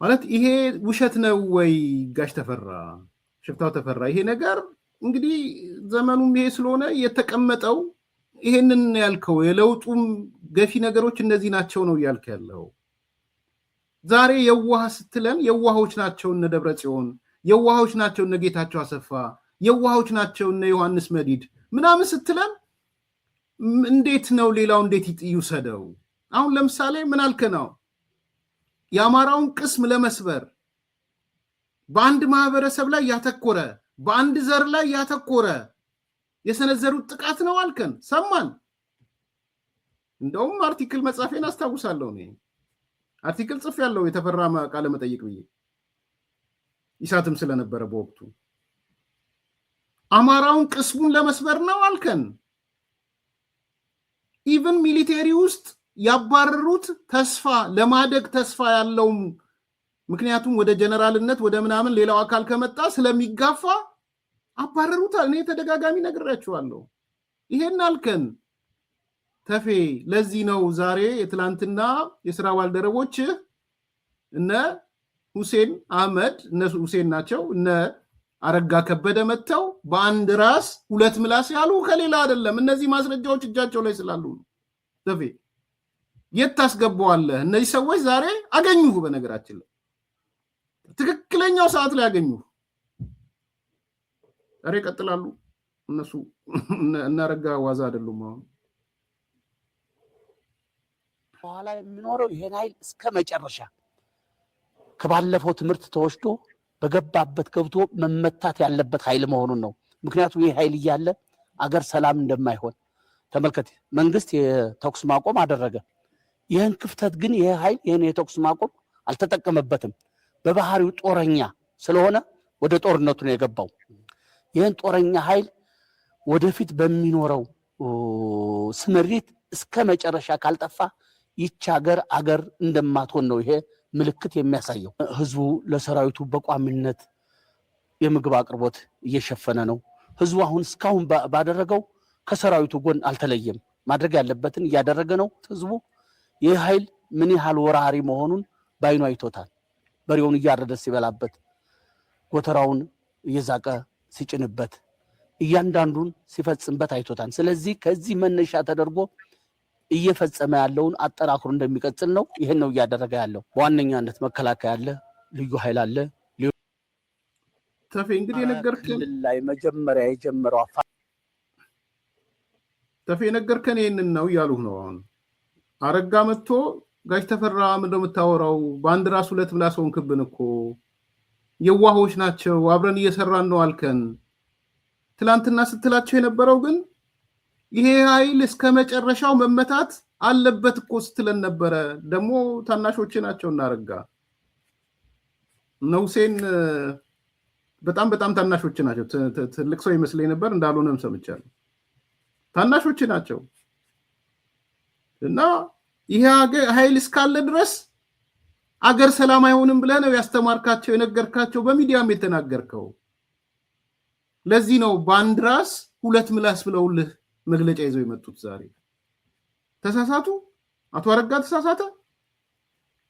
ማለት ይሄ ውሸት ነው ወይ? ጋሽ ተፈራ ሽፍታው ተፈራ ይሄ ነገር እንግዲህ ዘመኑም ይሄ ስለሆነ የተቀመጠው ይሄንን ያልከው የለውጡም ገፊ ነገሮች እነዚህ ናቸው ነው ያልከ ያለው። ዛሬ የዋህ ስትለን የዋሆች ናቸው እነ ደብረጽዮን፣ የዋሆች ናቸው እነ ጌታቸው አሰፋ፣ የዋሆች ናቸው እነ ዮሐንስ መዲድ ምናምን ስትለን እንዴት ነው ሌላው እንዴት ይውሰደው? አሁን ለምሳሌ ምን አልከ ነው የአማራውን ቅስም ለመስበር በአንድ ማህበረሰብ ላይ ያተኮረ በአንድ ዘር ላይ ያተኮረ የሰነዘሩት ጥቃት ነው አልከን፣ ሰማን። እንደውም አርቲክል መጻፌን አስታውሳለሁ። እኔ አርቲክል ጽፍ ያለው የተፈራ ቃለ መጠይቅ ብዬ ኢሳትም ስለነበረ በወቅቱ አማራውን ቅስሙን ለመስበር ነው አልከን። ኢቭን ሚሊቴሪ ውስጥ ያባረሩት ተስፋ ለማደግ ተስፋ ያለው ምክንያቱም ወደ ጀነራልነት ወደ ምናምን ሌላው አካል ከመጣ ስለሚጋፋ አባረሩታል። እኔ ተደጋጋሚ ነግሬያችኋለሁ። ይሄን አልከን ተፌ። ለዚህ ነው ዛሬ የትላንትና የስራ ባልደረቦች እነ ሁሴን አህመድ እነ ሁሴን ናቸው እነ አረጋ ከበደ መተው በአንድ ራስ ሁለት ምላስ ያሉ ከሌላ አይደለም። እነዚህ ማስረጃዎች እጃቸው ላይ ስላሉ ነው። ተፌ የት ታስገባዋለህ? እነዚህ ሰዎች ዛሬ አገኙህ። በነገራችን ላይ ትክክለኛው ሰዓት ላይ አገኙህ። ዛሬ ይቀጥላሉ እነሱ። እናረጋ ዋዛ አይደሉም። አሁን በኋላ የሚኖረው ይሄን ኃይል እስከ መጨረሻ ከባለፈው ትምህርት ተወስዶ በገባበት ገብቶ መመታት ያለበት ኃይል መሆኑን ነው። ምክንያቱም ይሄ ኃይል እያለ አገር ሰላም እንደማይሆን ተመልከት። መንግስት የተኩስ ማቆም አደረገ። ይህን ክፍተት ግን ይሄ ኃይል ይህን የተኩስ ማቆም አልተጠቀመበትም። በባህሪው ጦረኛ ስለሆነ ወደ ጦርነቱ ነው የገባው። ይህን ጦረኛ ኃይል ወደፊት በሚኖረው ስምሪት እስከ መጨረሻ ካልጠፋ ይች አገር እንደማትሆን ነው ይሄ ምልክት የሚያሳየው። ህዝቡ ለሰራዊቱ በቋሚነት የምግብ አቅርቦት እየሸፈነ ነው። ህዝቡ አሁን እስካሁን ባደረገው ከሰራዊቱ ጎን አልተለየም። ማድረግ ያለበትን እያደረገ ነው። ህዝቡ ይህ ኃይል ምን ያህል ወራሪ መሆኑን ባይኑ አይቶታል። በሬውን እያረደ ሲበላበት፣ ጎተራውን እየዛቀ ሲጭንበት፣ እያንዳንዱን ሲፈጽምበት አይቶታል። ስለዚህ ከዚህ መነሻ ተደርጎ እየፈጸመ ያለውን አጠራክሮ እንደሚቀጥል ነው። ይሄን ነው እያደረገ ያለው። በዋነኛነት መከላከያ አለ፣ ልዩ ኃይል አለ። ተፌ እንግዲህ የነገርከን ላይ መጀመሪያ የጀመረው ተፌ የነገርከን ይሄንን ነው እያሉህ ነው። አሁን አረጋ መጥቶ ጋሽ ተፈራ ምንድነው የምታወራው? በአንድ ራስ ሁለት ምላስ ሆንክብን እኮ የዋሆች ናቸው አብረን እየሰራን ነው አልከን። ትላንትና ስትላቸው የነበረው ግን ይሄ ኃይል እስከ መጨረሻው መመታት አለበት እኮ ስትለን ነበረ። ደግሞ ታናሾች ናቸው እናረጋ እነ ሁሴን በጣም ታናሾች ናቸው። ትልቅ ሰው ይመስለኝ ነበር እንዳልሆነም ሰምቻለሁ። ታናሾች ናቸው እና ይሄ ኃይል እስካለ ድረስ አገር ሰላም አይሆንም ብለህ ነው ያስተማርካቸው የነገርካቸው፣ በሚዲያም የተናገርከው። ለዚህ ነው በአንድ ራስ ሁለት ምላስ ብለውልህ መግለጫ ይዘው የመጡት። ዛሬ ተሳሳቱ። አቶ አረጋ ተሳሳተ፣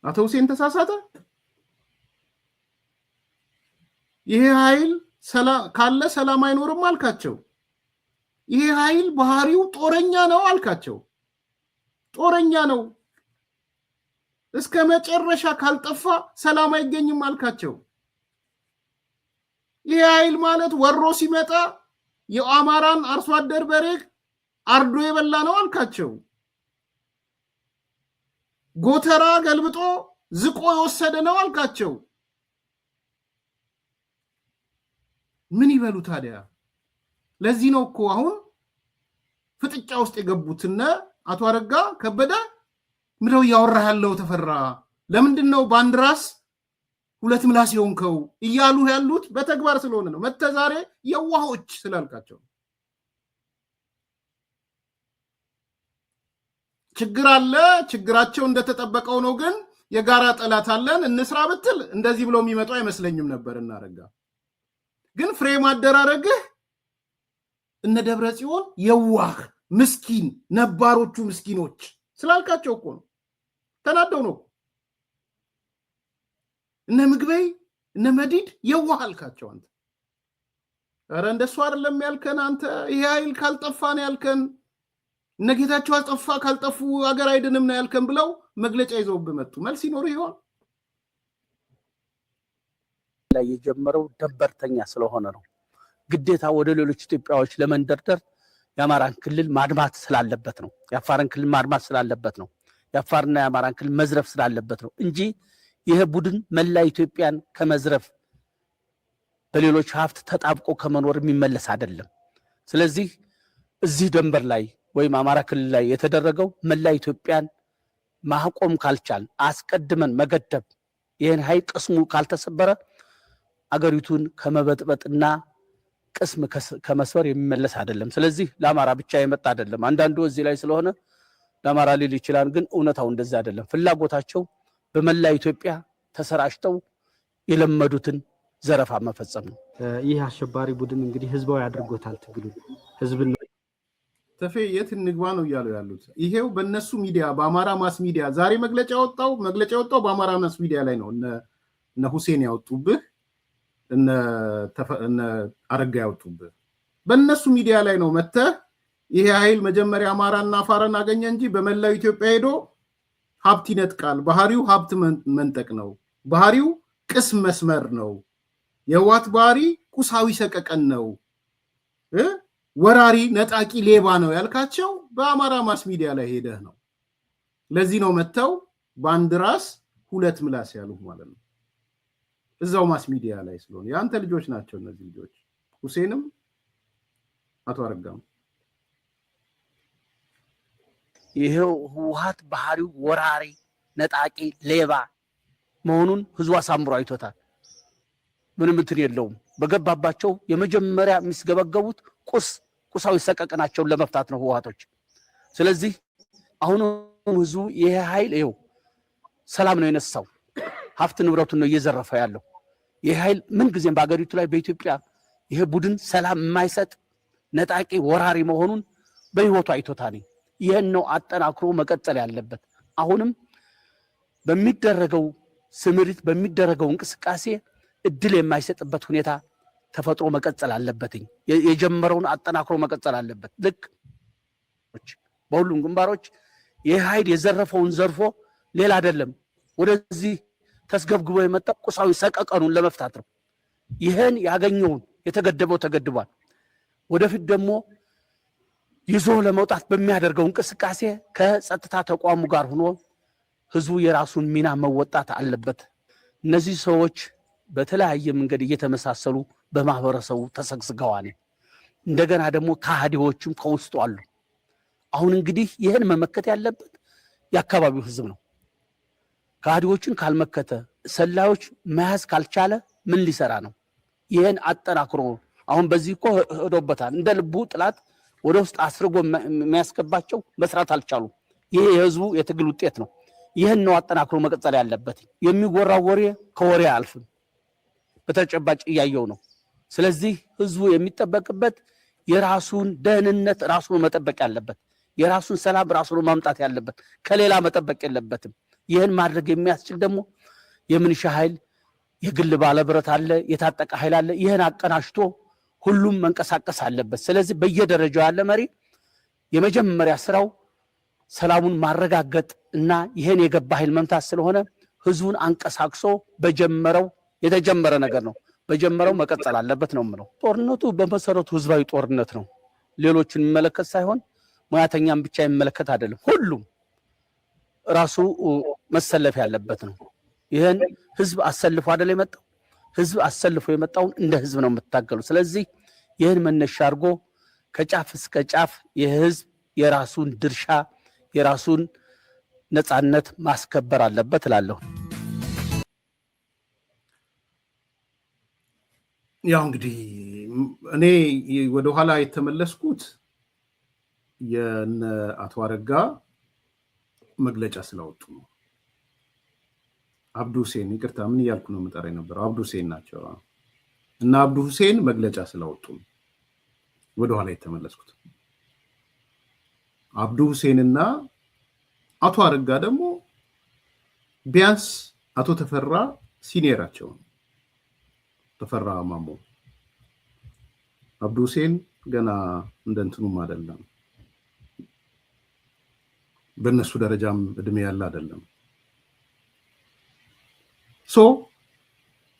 አቶ ሁሴን ተሳሳተ። ይሄ ኃይል ካለ ሰላም አይኖርም አልካቸው። ይሄ ኃይል ባህሪው ጦረኛ ነው አልካቸው። ጦረኛ ነው፣ እስከ መጨረሻ ካልጠፋ ሰላም አይገኝም አልካቸው። ይሄ ኃይል ማለት ወሮ ሲመጣ የአማራን አርሶ አደር በሬ አርዶ የበላ ነው አልካቸው። ጎተራ ገልብጦ ዝቆ የወሰደ ነው አልካቸው። ምን ይበሉ ታዲያ? ለዚህ ነው እኮ አሁን ፍጥጫ ውስጥ የገቡትና አቶ አረጋ ከበደ ምንድነው እያወራህ ያለው ተፈራ? ለምንድን ነው በአንድ ራስ ሁለት ምላስ የሆንከው እያሉ ያሉት በተግባር ስለሆነ ነው። መተዛሬ የዋሆች ስላልካቸው ችግር አለ። ችግራቸው እንደተጠበቀው ነው። ግን የጋራ ጠላት አለን እንስራ ብትል እንደዚህ ብለው የሚመጡ አይመስለኝም ነበር። እናረጋ ግን ፍሬም አደራረግህ እነ ደብረ ጽዮን የዋህ ምስኪን ነባሮቹ ምስኪኖች ስላልካቸው እኮ ነው። ተናደው ነው። እነ ምግበይ እነ መዲድ የዋህ አልካቸው አንተ። ኧረ እንደሱ አይደለም ያልከን አንተ። ይሄ ኃይል ካልጠፋ ነው ያልከን። እነ ጌታቸው አጠፋ ካልጠፉ አገር አይድንም ነው ያልከን ብለው መግለጫ ይዘውብህ መጡ። መልስ ይኖር ይሆን? ላይ የጀመረው ደበርተኛ ስለሆነ ነው። ግዴታ ወደ ሌሎች ኢትዮጵያዎች ለመንደርደር የአማራን ክልል ማድማት ስላለበት ነው። የአፋርን ክልል ማድማት ስላለበት ነው። የአፋርና የአማራን ክልል መዝረፍ ስላለበት ነው እንጂ ይሄ ቡድን መላ ኢትዮጵያን ከመዝረፍ በሌሎች ሀብት ተጣብቆ ከመኖር የሚመለስ አይደለም። ስለዚህ እዚህ ደንበር ላይ ወይም አማራ ክልል ላይ የተደረገው መላ ኢትዮጵያን ማቆም ካልቻል አስቀድመን መገደብ ይሄን ኃይል ቅስሙ ካልተሰበረ አገሪቱን ከመበጥበጥና ቅስም ከመስበር የሚመለስ አይደለም። ስለዚህ ለአማራ ብቻ የመጣ አይደለም። አንዳንዱ እዚህ ላይ ስለሆነ ለአማራ ሊል ይችላል፣ ግን እውነታው እንደዛ አይደለም። ፍላጎታቸው በመላ ኢትዮጵያ ተሰራጭተው የለመዱትን ዘረፋ መፈጸም ነው። ይህ አሸባሪ ቡድን እንግዲህ ህዝባዊ አድርጎታል ትግሉ። ህዝብን ተፌ የት እንግባ ነው እያሉ ያሉት። ይሄው በእነሱ ሚዲያ በአማራ ማስ ሚዲያ ዛሬ መግለጫ የወጣው በአማራ ማስ ሚዲያ ላይ ነው። እነ ሁሴን ያወጡብህ እነ አረጋ ያወጡብህ በእነሱ ሚዲያ ላይ ነው። መተህ ይሄ ኃይል መጀመሪያ አማራና አፋርን አገኘ እንጂ በመላው ኢትዮጵያ ሄዶ ሀብት ይነጥቃል። ባህሪው ሀብት መንጠቅ ነው። ባህሪው ቅስም መስመር ነው። የህወሓት ባህሪ ቁሳዊ ሰቀቀን ነው። ወራሪ ነጣቂ ሌባ ነው ያልካቸው በአማራ ማስ ሚዲያ ላይ ሄደህ ነው። ለዚህ ነው መተው በአንድ ራስ ሁለት ምላስ ያሉህ ማለት ነው። እዛው ማስ ሚዲያ ላይ ስለሆነ ያንተ ልጆች ናቸው እነዚህ ልጆች፣ ሁሴንም አቶ አረጋም። ይሄው ህወሓት ባህሪው ወራሪ ነጣቂ ሌባ መሆኑን ህዝቡ አሳምሮ አይቶታል። ምንም እንትን የለውም። በገባባቸው የመጀመሪያ የሚስገበገቡት ቁሳዊ ሰቀቀናቸውን ለመፍታት ነው ህወሓቶች። ስለዚህ አሁን ህዝቡ ይሄ ኃይል ይኸው ሰላም ነው የነሳው ሀብት ንብረቱን ነው እየዘረፈ ያለው ይሄ ኃይል ምን ጊዜም በአገሪቱ ላይ በኢትዮጵያ ይሄ ቡድን ሰላም የማይሰጥ ነጣቂ ወራሪ መሆኑን በህይወቱ አይቶታል ይሄን ነው አጠናክሮ መቀጠል ያለበት አሁንም በሚደረገው ስምሪት በሚደረገው እንቅስቃሴ እድል የማይሰጥበት ሁኔታ ተፈጥሮ መቀጠል አለበት የጀመረውን አጠናክሮ መቀጠል አለበት ልክ በሁሉም ግንባሮች ይሄ ኃይል የዘረፈውን ዘርፎ ሌላ አይደለም ወደዚህ ተስገብግቦ የመጣው ቁሳዊ ሰቀቀኑን ለመፍታት ነው ይሄን ያገኘውን የተገደበው ተገድቧል ወደፊት ደግሞ ይዞ ለመውጣት በሚያደርገው እንቅስቃሴ ከጸጥታ ተቋሙ ጋር ሆኖ ህዝቡ የራሱን ሚና መወጣት አለበት እነዚህ ሰዎች በተለያየ መንገድ እየተመሳሰሉ በማህበረሰቡ ተሰግስገዋል እንደገና ደግሞ ካህዲዎችም ከውስጡ አሉ አሁን እንግዲህ ይሄን መመከት ያለበት የአካባቢው ህዝብ ነው ካህዲዎችን ካልመከተ ሰላዮች መያዝ ካልቻለ ምን ሊሰራ ነው ይሄን አጠናክሮ አሁን በዚህ እኮ ሄዶበታል እንደ ልቡ ጥላት ወደ ውስጥ አስርጎ የሚያስገባቸው መስራት አልቻሉ ይሄ የህዝቡ የትግል ውጤት ነው ይሄን ነው አጠናክሮ መቀጠል ያለበት የሚጎራው ወሬ ከወሬ አልፍም በተጨባጭ ያያየው ነው ስለዚህ ህዝቡ የሚጠበቅበት የራሱን ደህንነት ራሱን መጠበቅ ያለበት የራሱን ሰላም ራሱን ማምጣት ያለበት ከሌላ መጠበቅ የለበትም ይሄን ማድረግ የሚያስችል ደግሞ የምንሻ ኃይል የግል ባለብረት አለ የታጠቀ ኃይል አለ ይሄን አቀናሽቶ ሁሉም መንቀሳቀስ አለበት ስለዚህ በየደረጃው ያለ መሪ የመጀመሪያ ስራው ሰላሙን ማረጋገጥ እና ይሄን የገባ ኃይል መምታት ስለሆነ ህዝቡን አንቀሳቅሶ በጀመረው የተጀመረ ነገር ነው በጀመረው መቀጠል አለበት ነው ማለት ጦርነቱ በመሰረቱ ህዝባዊ ጦርነት ነው ሌሎችን የሚመለከት ሳይሆን ሙያተኛም ብቻ የሚመለከት አይደለም ሁሉም ራሱ መሰለፍ ያለበት ነው ይሄን ህዝብ አሰልፎ አይደል የመጣው ህዝብ አሰልፎ የመጣውን እንደ ህዝብ ነው የምታገሉ ስለዚህ ይሄን መነሻ አርጎ ከጫፍ እስከ ጫፍ የህዝብ የራሱን ድርሻ የራሱን ነፃነት ማስከበር አለበት እላለሁ ያው እንግዲህ እኔ ወደ ኋላ የተመለስኩት የነ አቶ አረጋ መግለጫ ስላወጡ ነው አብዱ ሁሴን ይቅርታ ምን ያልኩ ነው መጣራ ነበር አብዱ ሁሴን ናቸው እና አብዱ ሁሴን መግለጫ ስላወጡ ወደ ኋላ የተመለስኩት አብዱ ሁሴንና አቶ አረጋ ደግሞ ቢያንስ አቶ ተፈራ ሲኒየራቸው ተፈራ ማሞ አብዱ ሁሴን ገና እንደንቱም አይደለም በእነሱ ደረጃም እድሜ ያለ አይደለም ሶ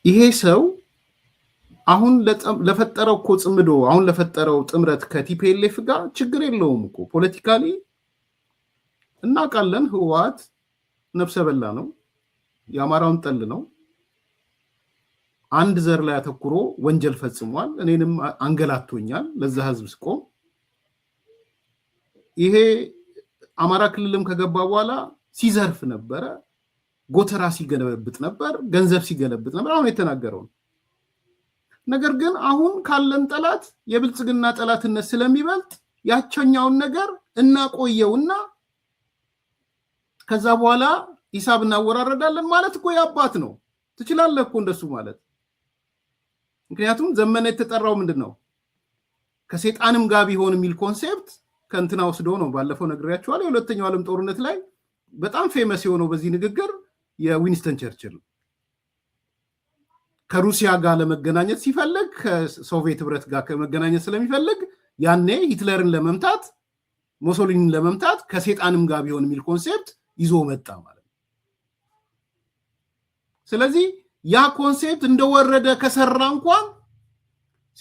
ይሄ ሰው አሁን ለፈጠረው እኮ ጽምዶ አሁን ለፈጠረው ጥምረት ከቲፒኤልኤፍ ጋር ችግር የለውም እኮ ፖለቲካሊ እናውቃለን ህወሓት ነፍሰ በላ ነው የአማራውን ጠል ነው አንድ ዘር ላይ አተኩሮ ወንጀል ፈጽሟል እኔንም አንገላቶኛል ለዛ ህዝብ ስቆም ይሄ አማራ ክልልም ከገባ በኋላ ሲዘርፍ ነበር ጎተራ ሲገለብጥ ነበር ገንዘብ ሲገለብጥ ነበር አሁን የተናገረው ነገር ግን አሁን ካለን ጠላት የብልጽግና ጠላትነት ስለሚበልጥ ያቸኛውን ነገር እናቆየውና ከዛ በኋላ ሂሳብ እናወራረዳለን ማለት እኮ ያባት ነው ትችላለህ እኮ እንደሱ ማለት ምክንያቱም ዘመነ የተጠራው ምንድነው ከሰይጣንም ጋር ቢሆን የሚል ኮንሴፕት ከንትና ወስዶ ነው ባለፈው ነግሬያችኋለሁ የሁለተኛው ዓለም ጦርነት ላይ በጣም ፌመስ የሆነው በዚህ ንግግር የዊንስተን ቸርችል ከሩሲያ ጋር ለመገናኘት ሲፈልግ ከሶቪየት ህብረት ጋር ከመገናኘት ስለሚፈልግ ያኔ ሂትለርን ለመምታት ሞሶሊኒን ለመምታት ከሰይጣንም ጋር ቢሆን የሚል ኮንሴፕት ይዞ መጣ ማለት ነው ስለዚህ ያ ኮንሴፕት እንደወረደ ከሰራ እንኳን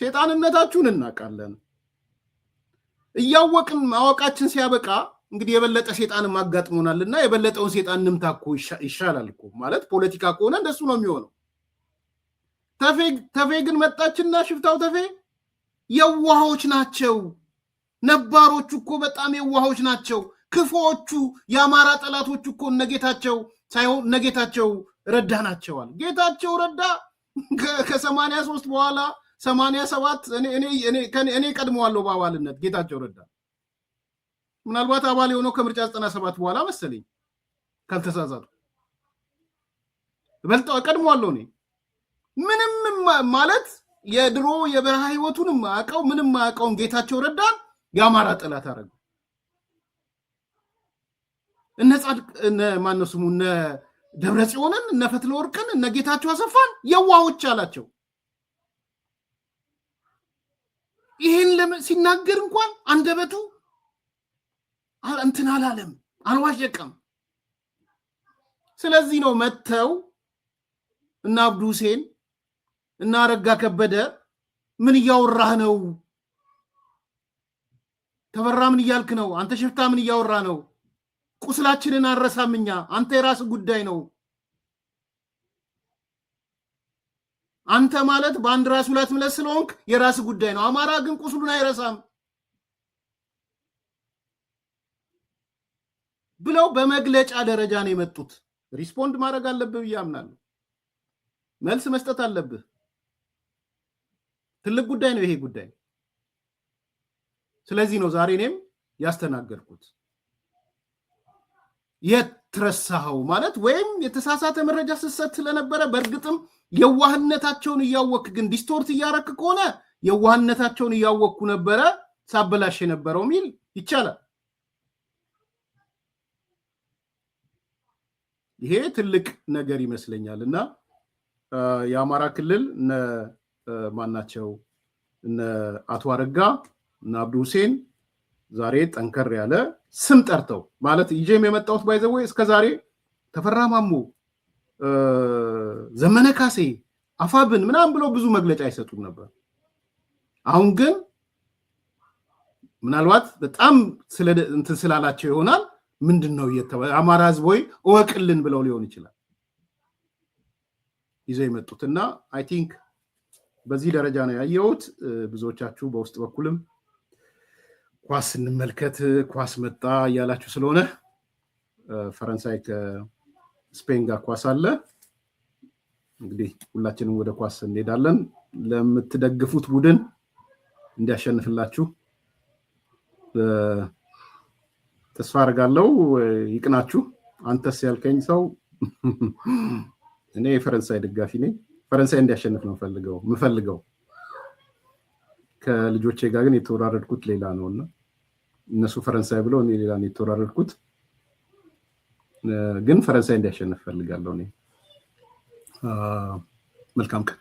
ሰይጣንነታችሁን እናቃለን እያወቅን ማወቃችን ሲያበቃ እንግዲህ የበለጠ ሰይጣንን ማጋጥሞናልና የበለጠውን ሰይጣን ንምታኮ ይሻላል እኮ ማለት ፖለቲካ ከሆነ እንደሱ ነው የሚሆነው ተፌግን መጣችና ሽፍታው ተፌ የዋሆች ናቸው ነባሮቹ እኮ በጣም የዋሆች ናቸው ክፎቹ የአማራ ጠላቶቹ እኮ ነገታቸው ሳይሆን ነገታቸው ረዳ ናቸዋል ጌታቸው ረዳ ከ83 በኋላ 87 እኔ ቀድመዋለሁ ባባልነት ጌታቸው ረዳ ምናልባት አባል የሆነው ከምርጫ 97 በኋላ መሰለኝ ካልተሳሳቱ በልጣው ቀድሟል ነው ምንም ማለት የድሮ የበረሃ ህይወቱንም ማቀው ምንም ማቀውን ጌታቸው ረዳን ያማራ ጠላት አረጋው እነ ጻድቅ እነ ማነሱሙ እነ ደብረጽዮንን እነ ፈትለወርቅን እነ ጌታቸው አሰፋን የዋሆች አላቸው ይሄን ሲናገር እንኳን አንደበቱ እንትን አላለም አልዋዠቀም ስለዚህ ነው መተው እና አብዱ ሁሴን እና አረጋ ከበደ ምን ያወራህ ነው ተበራ ምን ይያልክ ነው አንተ ሽፍታ ምን ያወራ ነው ቁስላችንን አረሳምኛ አንተ የራስ ጉዳይ ነው አንተ ማለት ባንድ ራስ ሁለት ስለሆንክ የራስ ጉዳይ ነው አማራ ግን ቁስሉን አይረሳም ብለው በመግለጫ ደረጃ ነው የመጡት ሪስፖንድ ማድረግ አለብህ ያምናለሁ መልስ መስጠት አለብህ ትልቅ ጉዳይ ነው ይሄ ጉዳይ ስለዚህ ነው ዛሬ እኔም ያስተናገርኩት የትረሳው ማለት ወይም የተሳሳተ መረጃ ስሰት ስለነበረ በእርግጥም የዋህነታቸውን ያወክ ግን ዲስቶርት ያረክ ከሆነ የዋህነታቸውን ያወኩ ነበረ ሳበላሽ የነበረው ሚል ይቻላል ይሄ ትልቅ ነገር ይመስለኛልና የአማራ ክልል ማናቸው እነ አቶ አረጋ እና አብዱ ሁሴን ዛሬ ጠንከር ያለ ስም ጠርተው ማለት ይጄም የመጣውት ባይዘው እስከ ዛሬ ተፈራማሙ ዘመነ ካሴ አፋብን ምናም ብሎ ብዙ መግለጫ አይሰጡም ነበር አሁን ግን ምናልባት በጣም እንትን ስላላቸው ይሆናል ምንድነው አማራ ህዝብ ወይ ወቅልን ብለው ሊሆን ይችላል ይዘው የመጡትና አይ ቲንክ በዚህ ደረጃ ነው ያየሁት ብዙዎቻችሁ በውስጥ በኩልም ኳስ እንመልከት ኳስ መጣ ያላችሁ ስለሆነ ፈረንሳይ ከስፔን ጋር ኳስ አለ እንግዲህ ሁላችንም ወደ ኳስ እንሄዳለን ለምትደግፉት ቡድን እንዲያሸንፍላችሁ ተስፋ አደርጋለሁ ይቅናችሁ አንተስ ያልከኝ ሰው እኔ የፈረንሳይ ደጋፊ ነኝ ፈረንሳይ እንዲያሸንፍ ነው ምፈልገው ከልጆቼ ጋር ግን የተወራረድኩት ሌላ ነውና እነሱ ፈረንሳይ ብለው እኔ ሌላ ነው የተወራረድኩት ግን ፈረንሳይ እንዲያሸንፍ ፈልጋለሁ እኔ መልካም ቀን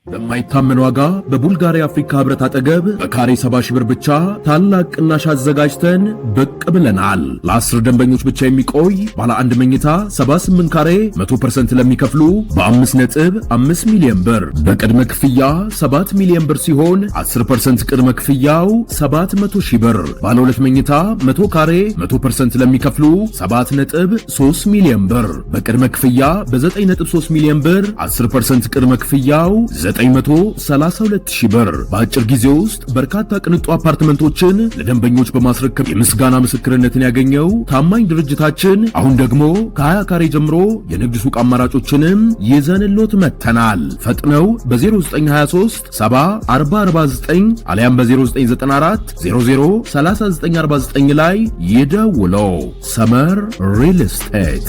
በማይታመን ዋጋ በቡልጋሪያ አፍሪካ ህብረት አጠገብ በካሬ 70 ሺህ ብር ብቻ ታላቅ ቅናሽ አዘጋጅተን ብቅ ብለናል። ለ10 ደንበኞች ብቻ የሚቆይ ባለ አንድ መኝታ 78 ካሬ 100% ለሚከፍሉ በ5.5 ሚሊዮን ብር በቅድመ ክፍያ 7 ሚሊዮን ብር ሲሆን 10% ቅድመ ክፍያው 700 ሺህ ብር። ባለ 2 መኝታ 100 ካሬ 100% ለሚከፍሉ 7.3 ሚሊዮን ብር በቅድመ ክፍያ በ9.3 ሚሊዮን ብር 10% ቅድመ ክፍያው 932 ሺህ ብር። በአጭር ጊዜ ውስጥ በርካታ ቅንጡ አፓርትመንቶችን ለደንበኞች በማስረከብ የምስጋና ምስክርነትን ያገኘው ታማኝ ድርጅታችን አሁን ደግሞ ከ20 ካሬ ጀምሮ የንግድ ሱቅ አማራጮችንም ይዘንሎት መተናል። ፈጥነው በ0923 70 አሊያም በ0994 00 3949 ላይ ይደውለው። ሰመር ሪል ስቴት